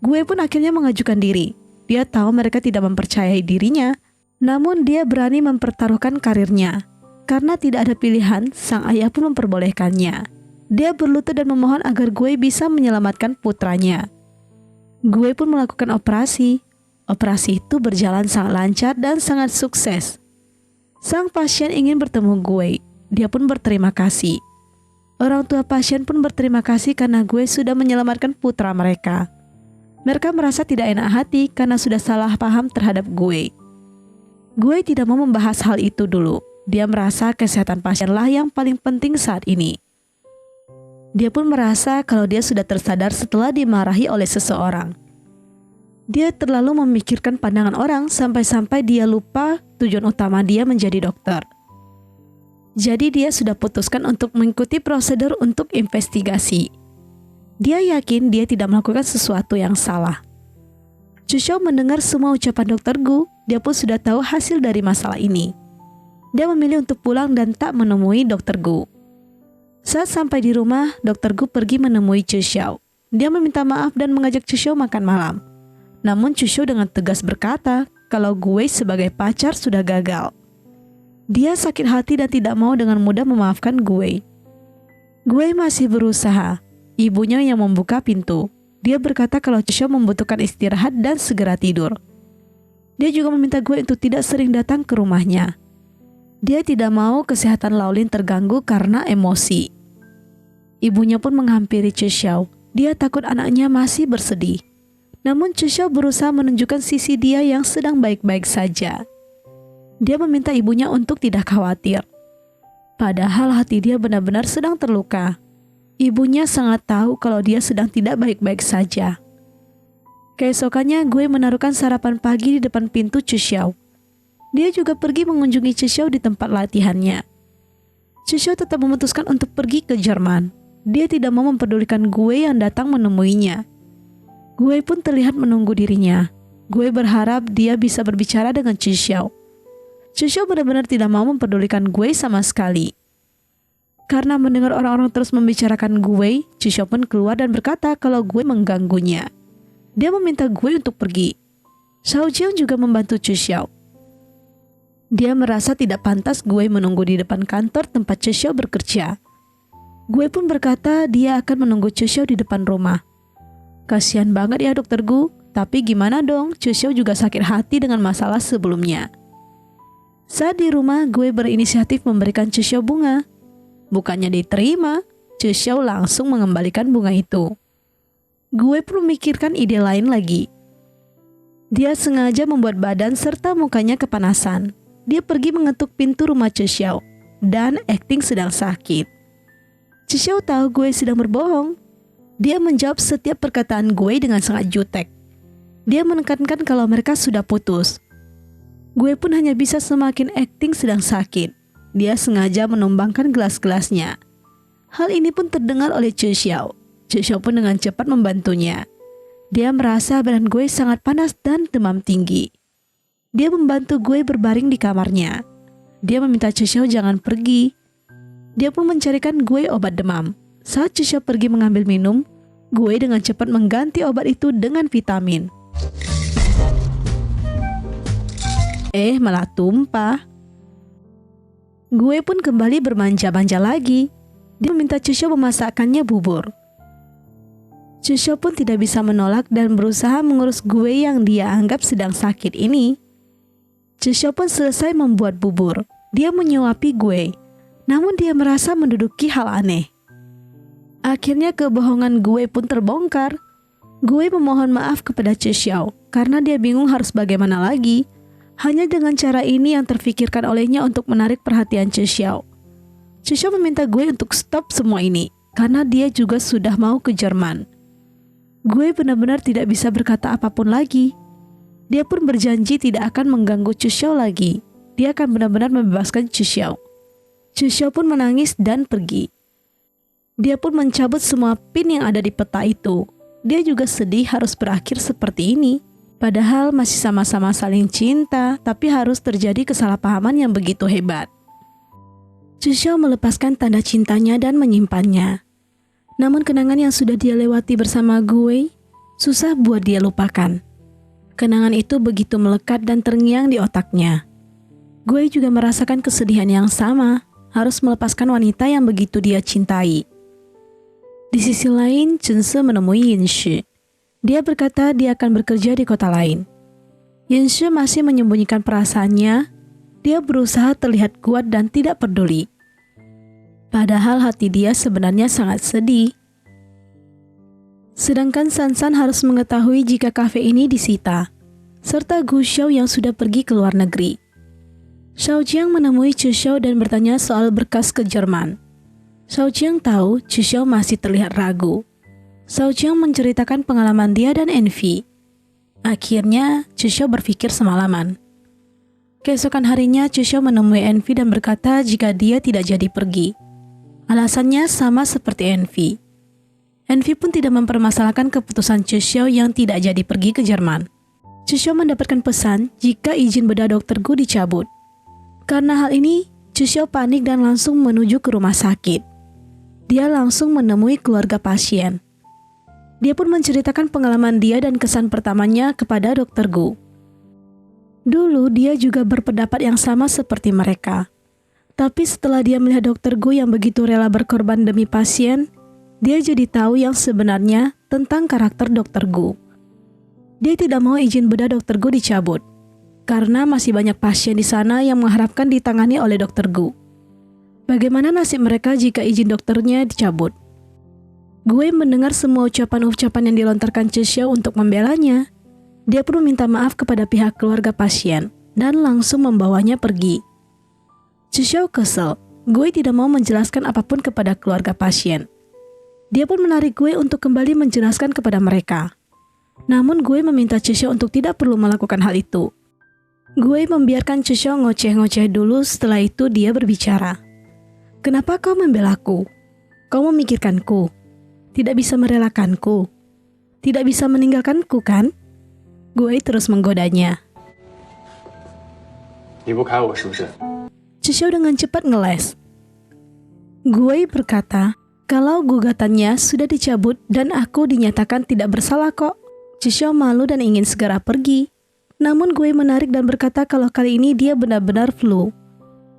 Speaker 1: Gue pun akhirnya mengajukan diri. Dia tahu mereka tidak mempercayai dirinya, namun dia berani mempertaruhkan karirnya. Karena tidak ada pilihan, sang ayah pun memperbolehkannya. Dia berlutut dan memohon agar Gue bisa menyelamatkan putranya. Gue pun melakukan operasi. Operasi itu berjalan sangat lancar dan sangat sukses. Sang pasien ingin bertemu Gue. Dia pun berterima kasih. Orang tua pasien pun berterima kasih karena Gue sudah menyelamatkan putra mereka. Mereka merasa tidak enak hati karena sudah salah paham terhadap Gue. Gue tidak mau membahas hal itu dulu. Dia merasa kesehatan pasienlah yang paling penting saat ini. Dia pun merasa kalau dia sudah tersadar setelah dimarahi oleh seseorang. Dia terlalu memikirkan pandangan orang sampai-sampai dia lupa tujuan utama dia menjadi dokter. Jadi dia sudah putuskan untuk mengikuti prosedur untuk investigasi. Dia yakin dia tidak melakukan sesuatu yang salah. Chishou mendengar semua ucapan Dr. Gu, dia pun sudah tahu hasil dari masalah ini. Dia memilih untuk pulang dan tak menemui Dr. Gu. Saat sampai di rumah, Dr. Gu pergi menemui Chishou. Dia meminta maaf dan mengajak Chishou makan malam. Namun Chishou dengan tegas berkata kalau Gue sebagai pacar sudah gagal. Dia sakit hati dan tidak mau dengan mudah memaafkan Gue. Gue masih berusaha. Ibunya yang membuka pintu. Dia berkata kalau Chishou membutuhkan istirahat dan segera tidur. Dia juga meminta Gue untuk tidak sering datang ke rumahnya. Dia tidak mau kesehatan Laolin terganggu karena emosi. Ibunya pun menghampiri Chishou. Dia takut anaknya masih bersedih. Namun Chishou berusaha menunjukkan sisi dia yang sedang baik-baik saja. Dia meminta ibunya untuk tidak khawatir. Padahal hati dia benar-benar sedang terluka. Ibunya sangat tahu kalau dia sedang tidak baik-baik saja. Keesokannya Gue menaruhkan sarapan pagi di depan pintu Chishou. Dia juga pergi mengunjungi Chishou di tempat latihannya. Chishou tetap memutuskan untuk pergi ke Jerman. Dia tidak mau mempedulikan Gue yang datang menemuinya. Gue pun terlihat menunggu dirinya. Gue berharap dia bisa berbicara dengan Chixiao. Chixiao benar-benar tidak mau mempedulikan gue sama sekali. Karena mendengar orang-orang terus membicarakan gue, Chixiao pun keluar dan berkata kalau gue mengganggunya. Dia meminta gue untuk pergi. Xiao Jiang juga membantu Chixiao. Dia merasa tidak pantas gue menunggu di depan kantor tempat Chixiao bekerja. Gue pun berkata dia akan menunggu Chixiao di depan rumah. Kasihan banget ya Dokter Gu, tapi gimana dong, Chixiao juga sakit hati dengan masalah sebelumnya. Saat di rumah, gue berinisiatif memberikan Chixiao bunga. Bukannya diterima, Chixiao langsung mengembalikan bunga itu. Gue pun memikirkan ide lain lagi. Dia sengaja membuat badan serta mukanya kepanasan. Dia pergi mengetuk pintu rumah Chixiao dan akting sedang sakit. Chixiao tahu gue sedang berbohong. Dia menjawab setiap perkataan gue dengan sangat jutek. Dia menekankan kalau mereka sudah putus. Gue pun hanya bisa semakin akting sedang sakit. Dia sengaja menumbangkan gelas-gelasnya. Hal ini pun terdengar oleh Chixiao. Chixiao pun dengan cepat membantunya. Dia merasa badan gue sangat panas dan demam tinggi. Dia membantu gue berbaring di kamarnya. Dia meminta Chixiao jangan pergi. Dia pun mencarikan gue obat demam. Saat Chixiao pergi mengambil minum, gue dengan cepat mengganti obat itu dengan vitamin. Malah tumpah. Gue pun kembali bermanja-manja lagi. Dia meminta Chixiao memasakkannya bubur. Chixiao pun tidak bisa menolak dan berusaha mengurus gue yang dia anggap sedang sakit ini. Chixiao pun selesai membuat bubur. Dia menyuapi gue, namun dia merasa menduduki hal aneh. Akhirnya kebohongan gue pun terbongkar. Gue memohon maaf kepada Chixiao karena dia bingung harus bagaimana lagi. Hanya dengan cara ini yang terfikirkan olehnya untuk menarik perhatian Chixiao. Chixiao meminta gue untuk stop semua ini karena dia juga sudah mau ke Jerman. Gue benar-benar tidak bisa berkata apapun lagi. Dia pun berjanji tidak akan mengganggu Chixiao lagi. Dia akan benar-benar membebaskan Chixiao. Chixiao pun menangis dan pergi. Dia pun mencabut semua pin yang ada di peta itu. Dia juga sedih harus berakhir seperti ini. Padahal masih sama-sama saling cinta, tapi harus terjadi kesalahpahaman yang begitu hebat. Chixiao melepaskan tanda cintanya dan menyimpannya. Namun kenangan yang sudah dia lewati bersama gue, susah buat dia lupakan. Kenangan itu begitu melekat dan terngiang di otaknya. Gue juga merasakan kesedihan yang sama, harus melepaskan wanita yang begitu dia cintai. Di sisi lain, Chunse menemui Yinshi. Dia berkata dia akan bekerja di kota lain. Yinshi masih menyembunyikan perasaannya. Dia berusaha terlihat kuat dan tidak peduli. Padahal hati dia sebenarnya sangat sedih. Sedangkan Sansan harus mengetahui jika kafe ini disita, serta Gu Xiao yang sudah pergi ke luar negeri. Xiao Jiang menemui Chixiao dan bertanya soal berkas ke Jerman. Xiao Jiang tahu Chixiao masih terlihat ragu. Xiao Jiang menceritakan pengalaman dia dan Envy. Akhirnya, Chixiao berpikir semalaman. Keesokan harinya, Chixiao menemui Envy dan berkata jika dia tidak jadi pergi. Alasannya sama seperti Envy. Envy pun tidak mempermasalahkan keputusan Chixiao yang tidak jadi pergi ke Jerman. Chixiao mendapatkan pesan jika izin bedah Dokter Gu dicabut. Karena hal ini, Chixiao panik dan langsung menuju ke rumah sakit. Dia langsung menemui keluarga pasien. Dia pun menceritakan pengalaman dia dan kesan pertamanya kepada Dokter Gu. Dulu dia juga berpendapat yang sama seperti mereka. Tapi setelah dia melihat Dokter Gu yang begitu rela berkorban demi pasien, dia jadi tahu yang sebenarnya tentang karakter Dokter Gu. Dia tidak mau izin bedah Dokter Gu dicabut, karena masih banyak pasien di sana yang mengharapkan ditangani oleh Dokter Gu. Bagaimana nasib mereka jika izin dokternya dicabut? Gue mendengar semua ucapan-ucapan yang dilontarkan Chixiao untuk membelanya. Dia pun meminta maaf kepada pihak keluarga pasien dan langsung membawanya pergi. Chixiao kesal. Gue tidak mau menjelaskan apapun kepada keluarga pasien. Dia pun menarik gue untuk kembali menjelaskan kepada mereka. Namun gue meminta Chixiao untuk tidak perlu melakukan hal itu. Gue membiarkan Chixiao ngoceh-ngoceh dulu, setelah itu dia berbicara. Kenapa kau membelaku? Kau memikirkanku, tidak bisa merelakanku. Tidak bisa meninggalkanku kan? Gue terus menggodanya.
Speaker 2: 离不开我是不是？
Speaker 1: Cishiao dengan cepat ngeles. Gue berkata, kalau gugatannya sudah dicabut dan aku dinyatakan tidak bersalah kok. Cishiao malu dan ingin segera pergi. Namun gue menarik dan berkata kalau kali ini dia benar-benar flu.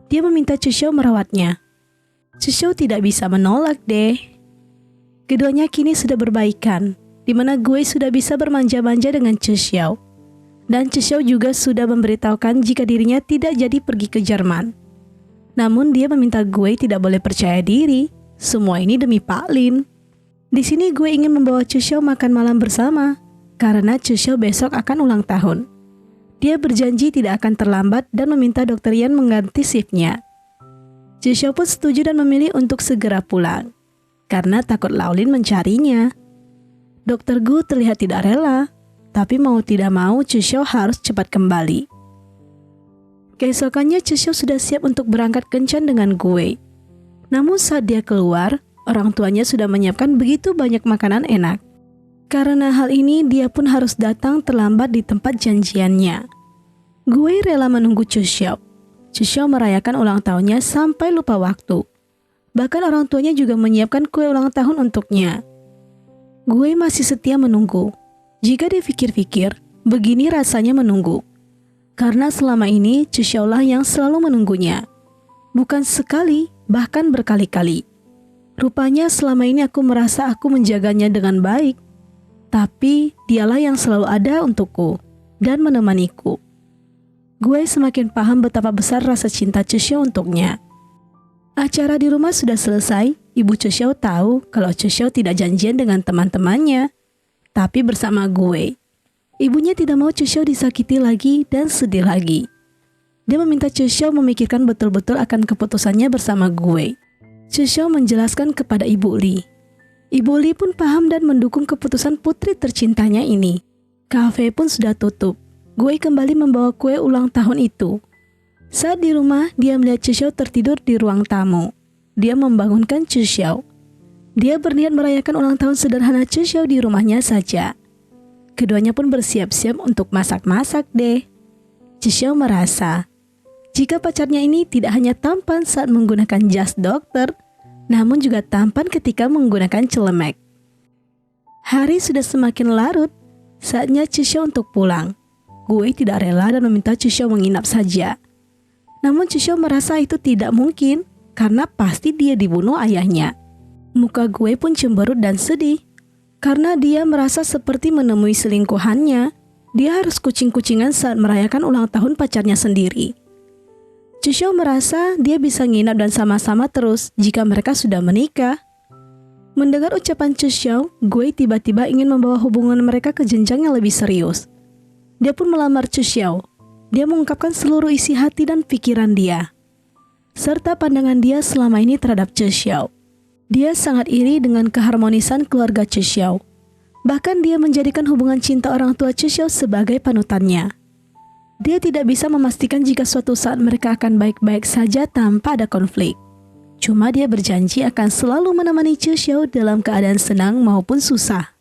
Speaker 1: Dia meminta Cishiao merawatnya. Cishiao tidak bisa menolak deh. Keduanya kini sudah berbaikan, di mana gue sudah bisa bermanja-manja dengan Cishiao. Dan Cishiao juga sudah memberitahukan jika dirinya tidak jadi pergi ke Jerman. Namun dia meminta gue tidak boleh percaya diri. Semua ini demi Pak Lin. Di sini gue ingin membawa Cishiao makan malam bersama, karena Cishiao besok akan ulang tahun. Dia berjanji tidak akan terlambat dan meminta Dr. Yan mengganti shiftnya. Cishiao pun setuju dan memilih untuk segera pulang, karena takut Laolin mencarinya. Dr. Gu terlihat tidak rela, tapi mau tidak mau Cishiao harus cepat kembali. Keesokannya Cishiao sudah siap untuk berangkat kencan dengan gue. Namun saat dia keluar, orang tuanya sudah menyiapkan begitu banyak makanan enak. Karena hal ini, dia pun harus datang terlambat di tempat janjiannya. Gue rela menunggu Cishiao. Cishiao merayakan ulang tahunnya sampai lupa waktu. Bahkan orang tuanya juga menyiapkan kue ulang tahun untuknya. Gue masih setia menunggu. Jika dipikir-pikir, begini rasanya menunggu. Karena selama ini Cishiao lah yang selalu menunggunya. Bukan sekali, bahkan berkali-kali. Rupanya selama ini aku merasa aku menjaganya dengan baik. Tapi dialah yang selalu ada untukku dan menemaniku. Gue semakin paham betapa besar rasa cinta Cishiao untuknya. Acara di rumah sudah selesai. Ibu Cishiao tahu kalau Cishiao tidak janjian dengan teman-temannya, tapi bersama gue. Ibunya tidak mau Cishiao disakiti lagi dan sedih lagi. Dia meminta Cishiao memikirkan betul-betul akan keputusannya bersama gue. Cishiao menjelaskan kepada Ibu Li. Ibu Li pun paham dan mendukung keputusan putri tercintanya ini. Kafe pun sudah tutup. Gue kembali membawa kue ulang tahun itu. Saat di rumah, dia melihat Cishiao tertidur di ruang tamu. Dia membangunkan Cishiao. Dia berniat merayakan ulang tahun sederhana Cishiao di rumahnya saja. Keduanya pun bersiap-siap untuk masak-masak deh. Cishiao merasa, jika pacarnya ini tidak hanya tampan saat menggunakan jas dokter, namun juga tampan ketika menggunakan celemek. Hari sudah semakin larut, saatnya Cishiao untuk pulang. Gue tidak rela dan meminta Cishiao menginap saja. Namun Cishiao merasa itu tidak mungkin, karena pasti dia dibunuh ayahnya. Muka gue pun cemberut dan sedih, karena dia merasa seperti menemui selingkuhannya. Dia harus kucing-kucingan saat merayakan ulang tahun pacarnya sendiri. Cishiao merasa dia bisa nginap dan sama-sama terus jika mereka sudah menikah. Mendengar ucapan Cishiao, gue tiba-tiba ingin membawa hubungan mereka ke jenjang yang lebih serius. Dia pun melamar Cishiao. Dia mengungkapkan seluruh isi hati dan pikiran dia, serta pandangan dia selama ini terhadap Cishiao. Dia sangat iri dengan keharmonisan keluarga Cishiao. Bahkan dia menjadikan hubungan cinta orang tua Cishiao sebagai panutannya. Dia tidak bisa memastikan jika suatu saat mereka akan baik-baik saja tanpa ada konflik. Cuma dia berjanji akan selalu menemani Cishiao dalam keadaan senang maupun susah.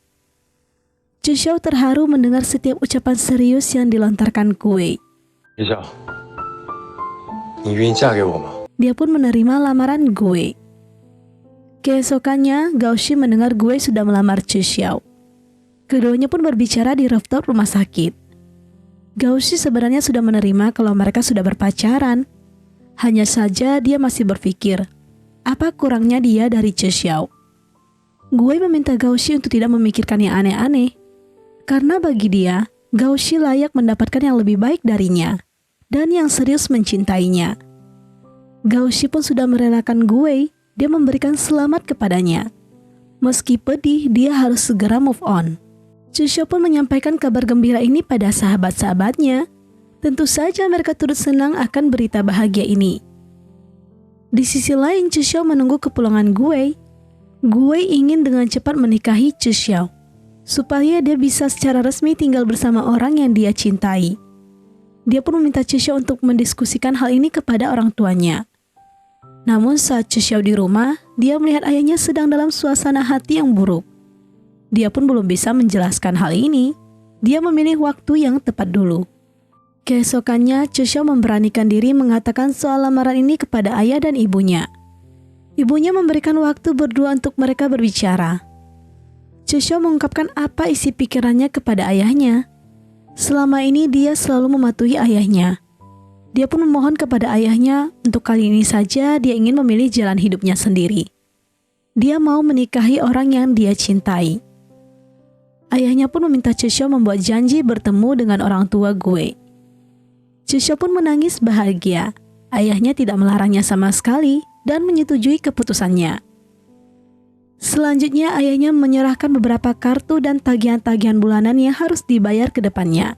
Speaker 1: Cishiao terharu mendengar setiap ucapan serius yang dilontarkan Gue.
Speaker 2: Cishiao, 你愿意嫁给我吗？
Speaker 1: Dia pun menerima lamaran Gue. Keesokannya, Gaoshi mendengar Gue sudah melamar Cishiao. Keduanya pun berbicara di rooftop rumah sakit. Gaoshi sebenarnya sudah menerima kalau mereka sudah berpacaran. Hanya saja dia masih berpikir, apa kurangnya dia dari Cishiao. Gue meminta Gaoshi untuk tidak memikirkan yang aneh-aneh. Karena bagi dia, Gaoshi layak mendapatkan yang lebih baik darinya dan yang serius mencintainya. Gaoshi pun sudah merelakan Gue. Dia memberikan selamat kepadanya. Meski pedih, dia harus segera move on. Cishiao pun menyampaikan kabar gembira ini pada sahabat-sahabatnya. Tentu saja mereka turut senang akan berita bahagia ini. Di sisi lain, Cishiao menunggu kepulangan Gue. Gue ingin dengan cepat menikahi Cishiao, supaya dia bisa secara resmi tinggal bersama orang yang dia cintai. Dia pun meminta Cishiao untuk mendiskusikan hal ini kepada orang tuanya. Namun saat Cishiao di rumah, dia melihat ayahnya sedang dalam suasana hati yang buruk. Dia pun belum bisa menjelaskan hal ini. Dia memilih waktu yang tepat dulu. Keesokannya, Cheseo memberanikan diri mengatakan soal lamaran ini kepada ayah dan ibunya. Ibunya memberikan waktu berdua untuk mereka berbicara. Cheseo mengungkapkan apa isi pikirannya kepada ayahnya. Selama ini dia selalu mematuhi ayahnya. Dia pun memohon kepada ayahnya untuk kali ini saja dia ingin memilih jalan hidupnya sendiri. Dia mau menikahi orang yang dia cintai. Ayahnya pun meminta Cheseo membuat janji bertemu dengan orang tua Gue. Cheseo pun menangis bahagia. Ayahnya tidak melarangnya sama sekali dan menyetujui keputusannya. Selanjutnya ayahnya menyerahkan beberapa kartu dan tagihan-tagihan bulanan yang harus dibayar ke depannya.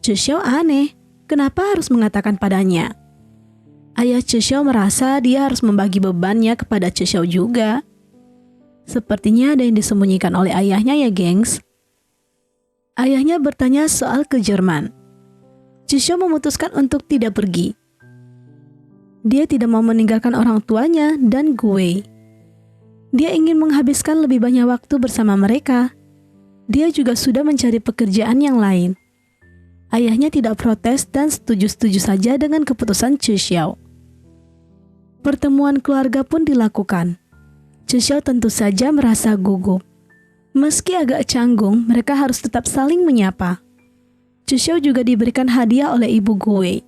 Speaker 1: Cheseo aneh. Kenapa harus mengatakan padanya? Ayah Cheseo merasa dia harus membagi bebannya kepada Cheseo juga. Sepertinya ada yang disembunyikan oleh ayahnya ya, gengs. Ayahnya bertanya soal ke Jerman. Cheseo memutuskan untuk tidak pergi. Dia tidak mau meninggalkan orang tuanya dan Gue. Dia ingin menghabiskan lebih banyak waktu bersama mereka. Dia juga sudah mencari pekerjaan yang lain. Ayahnya tidak protes dan setuju-setuju saja dengan keputusan Cheseo. Pertemuan keluarga pun dilakukan. Cheseo tentu saja merasa gugup. Meski agak canggung, mereka harus tetap saling menyapa. Cheseo juga diberikan hadiah oleh ibu Gue.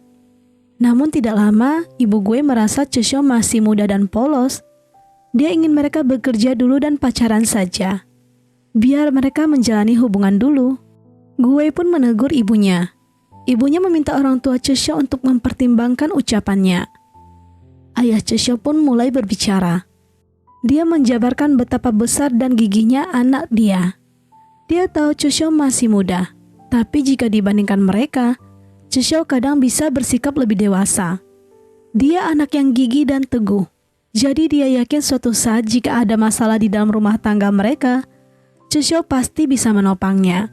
Speaker 1: Namun tidak lama, ibu Gue merasa Cheseo masih muda dan polos. Dia ingin mereka bekerja dulu dan pacaran saja. Biar mereka menjalani hubungan dulu. Gue pun menegur ibunya. Ibunya meminta orang tua Cheseo untuk mempertimbangkan ucapannya. Ayah Cheseo pun mulai berbicara. Dia menjabarkan betapa besar dan gigihnya anak dia. Dia tahu Cheseo masih muda, tapi jika dibandingkan mereka, Cheseo kadang bisa bersikap lebih dewasa. Dia anak yang gigih dan teguh. Jadi dia yakin suatu saat jika ada masalah di dalam rumah tangga mereka, Cheseo pasti bisa menopangnya.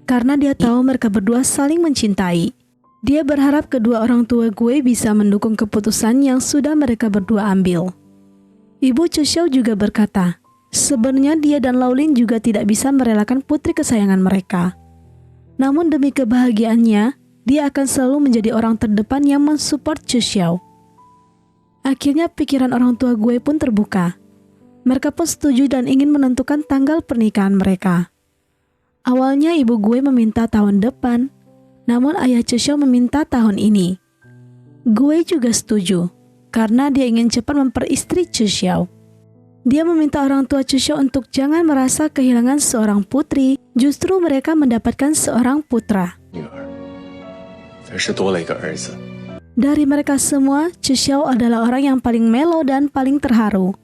Speaker 1: Karena dia tahu mereka berdua saling mencintai. Dia berharap kedua orang tua Gue bisa mendukung keputusan yang sudah mereka berdua ambil. Ibu Cheseo juga berkata, sebenarnya dia dan Laulin juga tidak bisa merelakan putri kesayangan mereka. Namun demi kebahagiaannya, dia akan selalu menjadi orang terdepan yang mensupport Cheseo. Akhirnya pikiran orang tua Gue pun terbuka. Mereka pun setuju dan ingin menentukan tanggal pernikahan mereka. Awalnya ibu Gue meminta tahun depan, namun ayah Cheseo meminta tahun ini. Gue juga setuju, karena dia ingin cepat memperistri Cheseo. Dia meminta orang tua Cheseo untuk jangan merasa kehilangan seorang putri, justru mereka mendapatkan seorang putra. Dari mereka semua, Cheseo adalah orang yang paling melo dan paling terharu.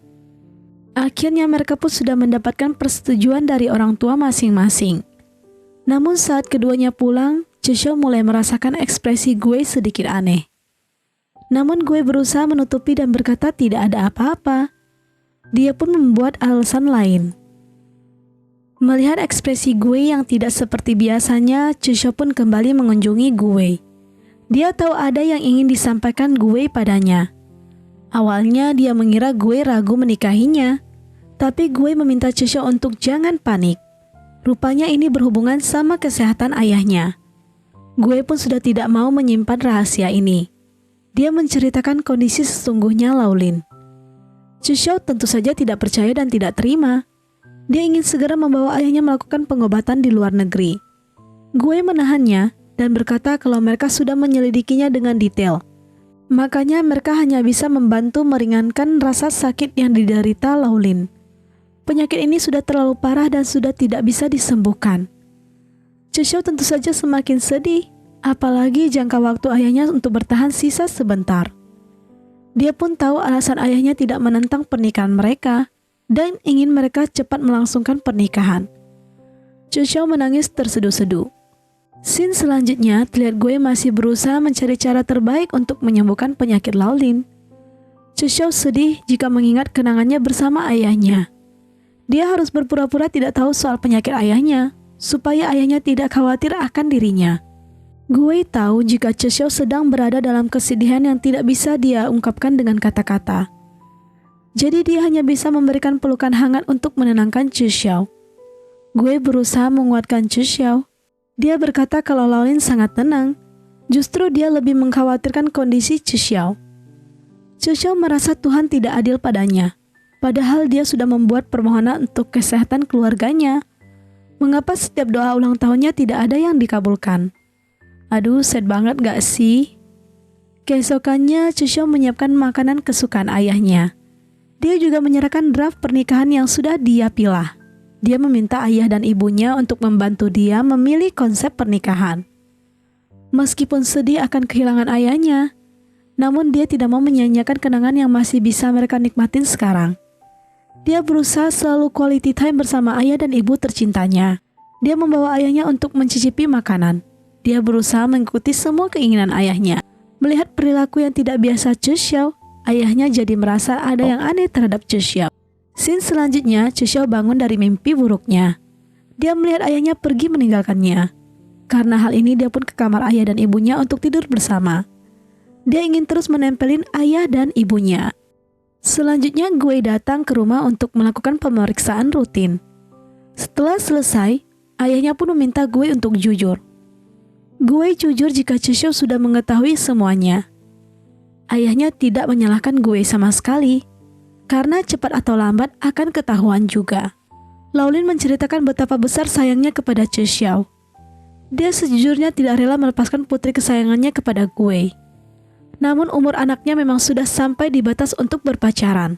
Speaker 1: Akhirnya mereka pun sudah mendapatkan persetujuan dari orang tua masing-masing. Namun saat keduanya pulang, Cheseo mulai merasakan ekspresi Gue sedikit aneh. Namun Gue berusaha menutupi dan berkata tidak ada apa-apa. Dia pun membuat alasan lain. Melihat ekspresi Gue yang tidak seperti biasanya, Cheseo pun kembali mengunjungi Gue. Dia tahu ada yang ingin disampaikan Gue padanya. Awalnya dia mengira Gue ragu menikahinya. Tapi Gue meminta Cheseo untuk jangan panik. Rupanya ini berhubungan sama kesehatan ayahnya. Gue pun sudah tidak mau menyimpan rahasia ini. Dia menceritakan kondisi sesungguhnya Laulin. Cheseo tentu saja tidak percaya dan tidak terima. Dia ingin segera membawa ayahnya melakukan pengobatan di luar negeri. Gue menahannya dan berkata kalau mereka sudah menyelidikinya dengan detail. Makanya mereka hanya bisa membantu meringankan rasa sakit yang diderita Laulin. Penyakit ini sudah terlalu parah dan sudah tidak bisa disembuhkan. Cheseo tentu saja semakin sedih, apalagi jangka waktu ayahnya untuk bertahan sisa sebentar. Dia pun tahu alasan ayahnya tidak menentang pernikahan mereka dan ingin mereka cepat melangsungkan pernikahan. Cheseo menangis terseduh-seduh. Scene selanjutnya terlihat Gue masih berusaha mencari cara terbaik untuk menyembuhkan penyakit Laulin. Cheseo sedih jika mengingat kenangannya bersama ayahnya. Dia harus berpura-pura tidak tahu soal penyakit ayahnya, supaya ayahnya tidak khawatir akan dirinya. Gue tahu jika Cheseo sedang berada dalam kesedihan yang tidak bisa dia ungkapkan dengan kata-kata. Jadi dia hanya bisa memberikan pelukan hangat untuk menenangkan Cheseo. Gue berusaha menguatkan Chuxiao. Dia berkata kalau Laolin sangat tenang. Justru dia lebih mengkhawatirkan kondisi Chuxiao. Chuxiao merasa Tuhan tidak adil padanya. Padahal dia sudah membuat permohonan untuk kesehatan keluarganya. Mengapa setiap doa ulang tahunnya tidak ada yang dikabulkan? Aduh, sad banget gak sih? Keesokannya, Chuxiao menyiapkan makanan kesukaan ayahnya. Dia juga menyerahkan draft pernikahan yang sudah dia pilah. Dia meminta ayah dan ibunya untuk membantu dia memilih konsep pernikahan. Meskipun sedih akan kehilangan ayahnya, namun dia tidak mau menyanyiakan kenangan yang masih bisa mereka nikmatin sekarang. Dia berusaha selalu quality time bersama ayah dan ibu tercintanya. Dia membawa ayahnya untuk mencicipi makanan. Dia berusaha mengikuti semua keinginan ayahnya. Melihat perilaku yang tidak biasa Chuxiao, ayahnya jadi merasa ada yang aneh terhadap Chuxiao. Scene selanjutnya, Chuxiao bangun dari mimpi buruknya. Dia melihat ayahnya pergi meninggalkannya. Karena hal ini dia pun ke kamar ayah dan ibunya untuk tidur bersama. Dia ingin terus menempelin ayah dan ibunya. Selanjutnya Gue datang ke rumah untuk melakukan pemeriksaan rutin. Setelah selesai, ayahnya pun meminta Gue untuk jujur. Gue jujur jika Chuxiao sudah mengetahui semuanya. Ayahnya tidak menyalahkan Gue sama sekali, karena cepat atau lambat akan ketahuan juga. Laolin menceritakan betapa besar sayangnya kepada Chuxiao. Dia sejujurnya tidak rela melepaskan putri kesayangannya kepada Gue. Namun umur anaknya memang sudah sampai di batas untuk berpacaran.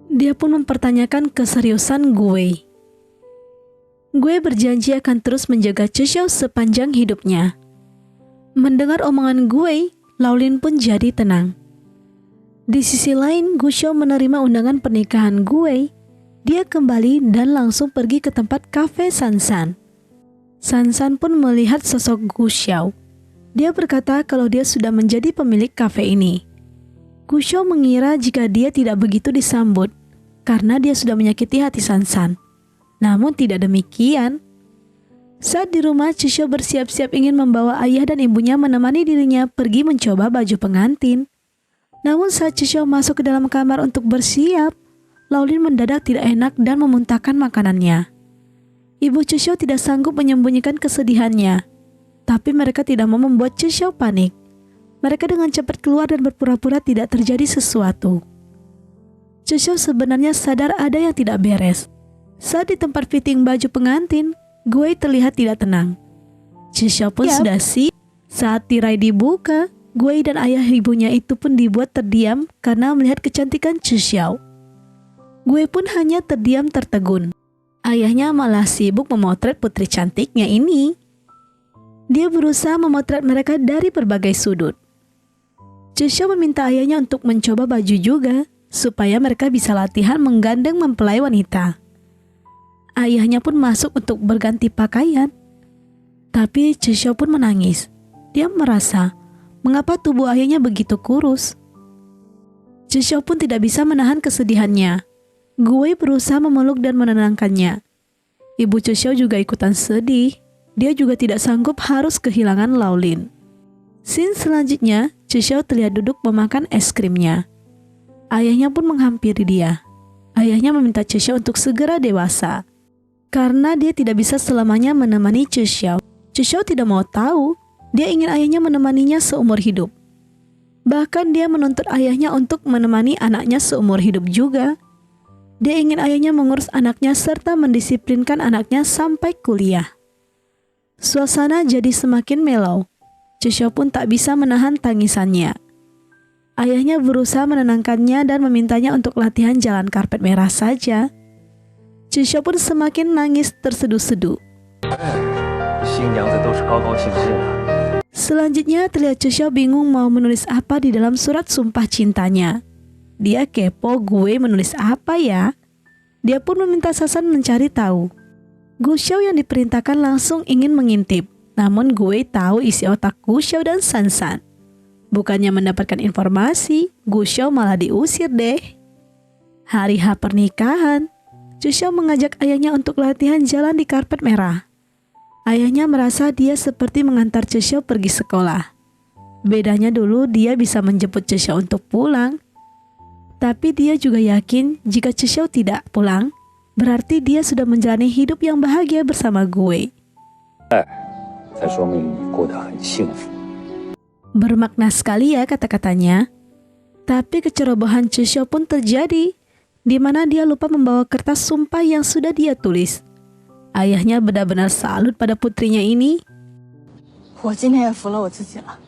Speaker 1: Dia pun mempertanyakan keseriusan Gue. Gue berjanji akan terus menjaga Chuxiao sepanjang hidupnya. Mendengar omongan Gue, Laolin pun jadi tenang. Di sisi lain, Guxiao menerima undangan pernikahan Gue. Dia kembali dan langsung pergi ke tempat kafe Sansan. Sansan pun melihat sosok Guxiao. Dia berkata kalau dia sudah menjadi pemilik kafe ini. Guxiao mengira jika dia tidak begitu disambut karena dia sudah menyakiti hati Sansan. Namun tidak demikian. Saat di rumah, Chuxiao bersiap-siap ingin membawa ayah dan ibunya menemani dirinya pergi mencoba baju pengantin. Namun saat Chuxiao masuk ke dalam kamar untuk bersiap, Laolin mendadak tidak enak dan memuntahkan makanannya. Ibu Chuxiao tidak sanggup menyembunyikan kesedihannya, tapi mereka tidak mau membuat Chuxiao panik. Mereka dengan cepat keluar dan berpura-pura tidak terjadi sesuatu. Chuxiao sebenarnya sadar ada yang tidak beres. Saat di tempat fitting baju pengantin, Gue terlihat tidak tenang. Chuxiao pun sudah siap. Saat tirai dibuka, Gue dan ayah ibunya itu pun dibuat terdiam karena melihat kecantikan Chuxiao. Gue pun hanya terdiam tertegun. Ayahnya malah sibuk memotret putri cantiknya ini. Dia berusaha memotret mereka dari berbagai sudut. Chuxiao meminta ayahnya untuk mencoba baju juga, supaya mereka bisa latihan menggandeng mempelai wanita. Ayahnya pun masuk untuk berganti pakaian. Tapi Chuxiao pun menangis. Dia merasa, mengapa tubuh ayahnya begitu kurus? Chuxiao pun tidak bisa menahan kesedihannya. Gue berusaha memeluk dan menenangkannya. Ibu Chuxiao juga ikutan sedih. Dia juga tidak sanggup harus kehilangan Laolin. Scene selanjutnya, Chuxiao terlihat duduk memakan es krimnya. Ayahnya pun menghampiri dia. Ayahnya meminta Chuxiao untuk segera dewasa. Karena dia tidak bisa selamanya menemani Chuxiao. Chuxiao tidak mau tahu. Dia ingin ayahnya menemaninya seumur hidup. Bahkan dia menuntut ayahnya untuk menemani anaknya seumur hidup juga. Dia ingin ayahnya mengurus anaknya serta mendisiplinkan anaknya sampai kuliah. Suasana jadi semakin melau. Chuxiao pun tak bisa menahan tangisannya. Ayahnya berusaha menenangkannya dan memintanya untuk latihan jalan karpet merah saja. Chuxiao pun semakin nangis terseduh-seduh. Selanjutnya terlihat Chuxiao bingung mau menulis apa di dalam surat sumpah cintanya. Dia kepo Gue menulis apa ya? Dia pun meminta Sansan mencari tahu. Guxiao yang diperintahkan langsung ingin mengintip. Namun Gue tahu isi otak Guxiao dan Sansan. Bukannya mendapatkan informasi, Guxiao malah diusir deh. Hari H pernikahan, Chuxiao mengajak ayahnya untuk latihan jalan di karpet merah. Ayahnya merasa dia seperti mengantar Chuxiao pergi sekolah. Bedanya dulu dia bisa menjemput Chuxiao untuk pulang. Tapi dia juga yakin jika Chuxiao tidak pulang, Berarti dia sudah menjalani hidup yang bahagia bersama gue.
Speaker 3: 才说明你过得很幸福。
Speaker 1: Bermakna sekali ya kata-katanya. Tapi kecerobohan Chishio pun terjadi, di mana dia lupa membawa kertas sumpah yang sudah dia tulis. Ayahnya benar-benar salut pada putrinya ini.
Speaker 4: 我今天也服了我自己了。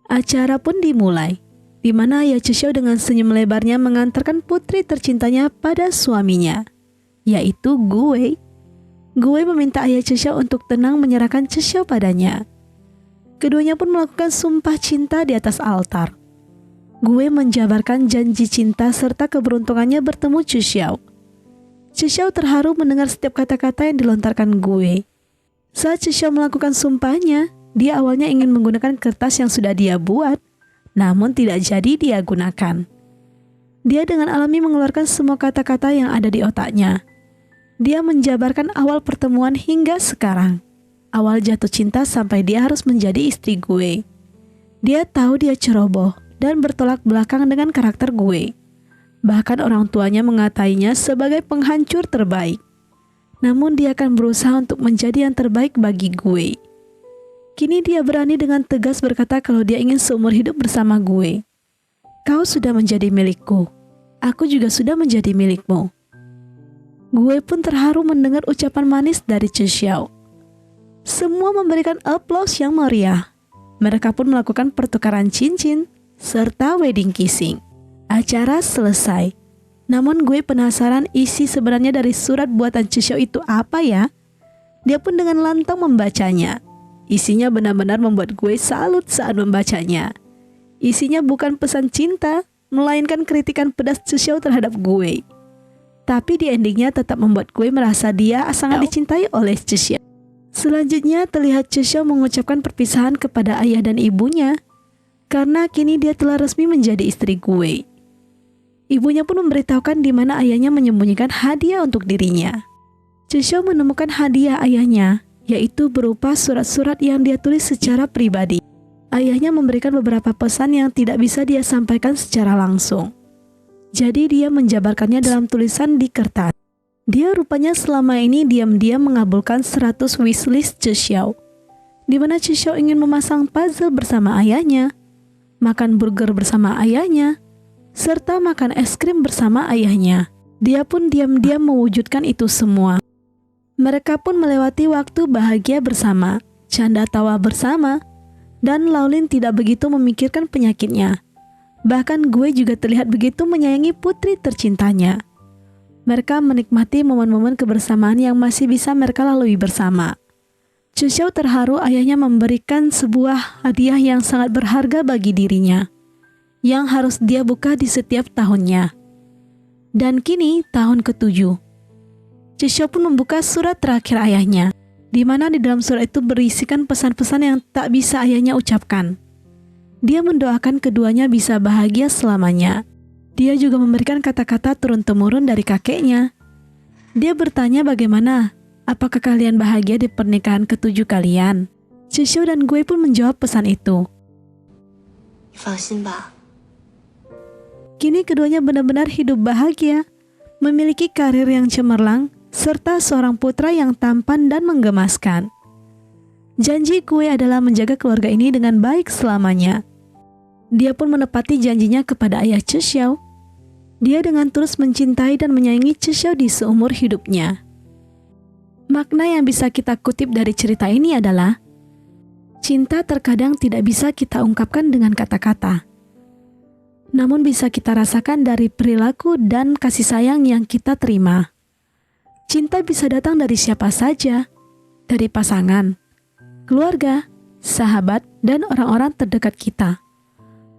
Speaker 1: Acara pun dimulai, di mana ayah Chishio dengan senyum lebarnya mengantarkan putri tercintanya pada suaminya, yaitu gue. Gue meminta ayah Chishio untuk tenang menyerahkan Chishio padanya. Keduanya pun melakukan sumpah cinta di atas altar. Gue menjabarkan janji cinta serta keberuntungannya bertemu Chishio. Chishio terharu mendengar setiap kata-kata yang dilontarkan gue. Saat Chishio melakukan sumpahnya, dia awalnya ingin menggunakan kertas yang sudah dia buat, namun tidak jadi dia gunakan. Dia dengan alami mengeluarkan semua kata-kata yang ada di otaknya. Dia menjabarkan awal pertemuan hingga sekarang. Awal jatuh cinta sampai dia harus menjadi istri gue. Dia tahu dia ceroboh dan bertolak belakang dengan karakter gue. Bahkan orang tuanya mengatainya sebagai penghancur terbaik. Namun dia akan berusaha untuk menjadi yang terbaik bagi gue. Kini dia berani dengan tegas berkata kalau dia ingin seumur hidup bersama gue. Kau sudah menjadi milikku. Aku juga sudah menjadi milikmu. Gue pun terharu mendengar ucapan manis dari Chishio. Semua memberikan aplaus yang meriah. Mereka pun melakukan pertukaran cincin serta wedding kissing. Acara selesai. Namun gue penasaran isi sebenarnya dari surat buatan Chishio itu apa ya? Dia pun dengan lantang membacanya. Isinya benar-benar membuat gue salut saat membacanya. Isinya bukan pesan cinta, melainkan kritikan pedas Chishio terhadap gue. Tapi di endingnya tetap membuat gue merasa dia sangat dicintai oleh Chishio. Selanjutnya terlihat Chishio mengucapkan perpisahan kepada ayah dan ibunya, karena kini dia telah resmi menjadi istri gue. Ibunya pun memberitahukan di mana ayahnya menyembunyikan hadiah untuk dirinya. Chishio menemukan hadiah ayahnya, yaitu berupa surat-surat yang dia tulis secara pribadi. Ayahnya memberikan beberapa pesan yang tidak bisa dia sampaikan secara langsung. Jadi dia menjabarkannya dalam tulisan di kertas. Dia rupanya selama ini diam-diam mengabulkan 100 wishlist Chishio, di mana Chishio ingin memasang puzzle bersama ayahnya, makan burger bersama ayahnya, serta makan es krim bersama ayahnya. Dia pun diam-diam mewujudkan itu semua. Mereka pun melewati waktu bahagia bersama, canda tawa bersama, dan Laulin tidak begitu memikirkan penyakitnya. Bahkan gue juga terlihat begitu menyayangi putri tercintanya. Mereka menikmati momen-momen kebersamaan yang masih bisa mereka lalui bersama. Chishio terharu ayahnya memberikan sebuah hadiah yang sangat berharga bagi dirinya, yang harus dia buka di setiap tahunnya. Dan kini tahun ke-7. Chishio pun membuka surat terakhir ayahnya, di mana di dalam surat itu berisikan pesan-pesan yang tak bisa ayahnya ucapkan. Dia mendoakan keduanya bisa bahagia selamanya. Dia juga memberikan kata-kata turun-temurun dari kakeknya. Dia bertanya bagaimana, apakah kalian bahagia di pernikahan ke-7 kalian? Chishio dan gue pun menjawab pesan itu.
Speaker 4: 你放心吧。
Speaker 1: Kini keduanya benar-benar hidup bahagia, memiliki karir yang cemerlang, serta seorang putra yang tampan dan menggemaskan. Janji gue adalah menjaga keluarga ini dengan baik selamanya. Dia pun menepati janjinya kepada ayah Chishio. Dia dengan tulus mencintai dan menyayangi Chishio di seumur hidupnya. Makna yang bisa kita kutip dari cerita ini adalah, cinta terkadang tidak bisa kita ungkapkan dengan kata-kata, namun bisa kita rasakan dari perilaku dan kasih sayang yang kita terima. Cinta bisa datang dari siapa saja, dari pasangan, keluarga, sahabat, dan orang-orang terdekat kita.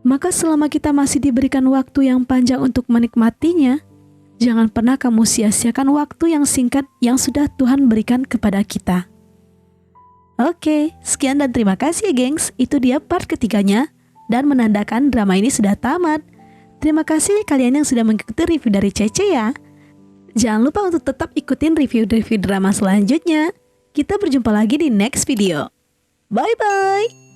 Speaker 1: Maka selama kita masih diberikan waktu yang panjang untuk menikmatinya, jangan pernah kamu sia-siakan waktu yang singkat yang sudah Tuhan berikan kepada kita. Oke, sekian dan terima kasih ya gengs. Itu dia part ketiganya dan menandakan drama ini sudah tamat. Terima kasih kalian yang sudah mengikuti review dari Cece ya. Jangan lupa untuk tetap ikutin review-review drama selanjutnya. Kita berjumpa lagi di next video. Bye-bye!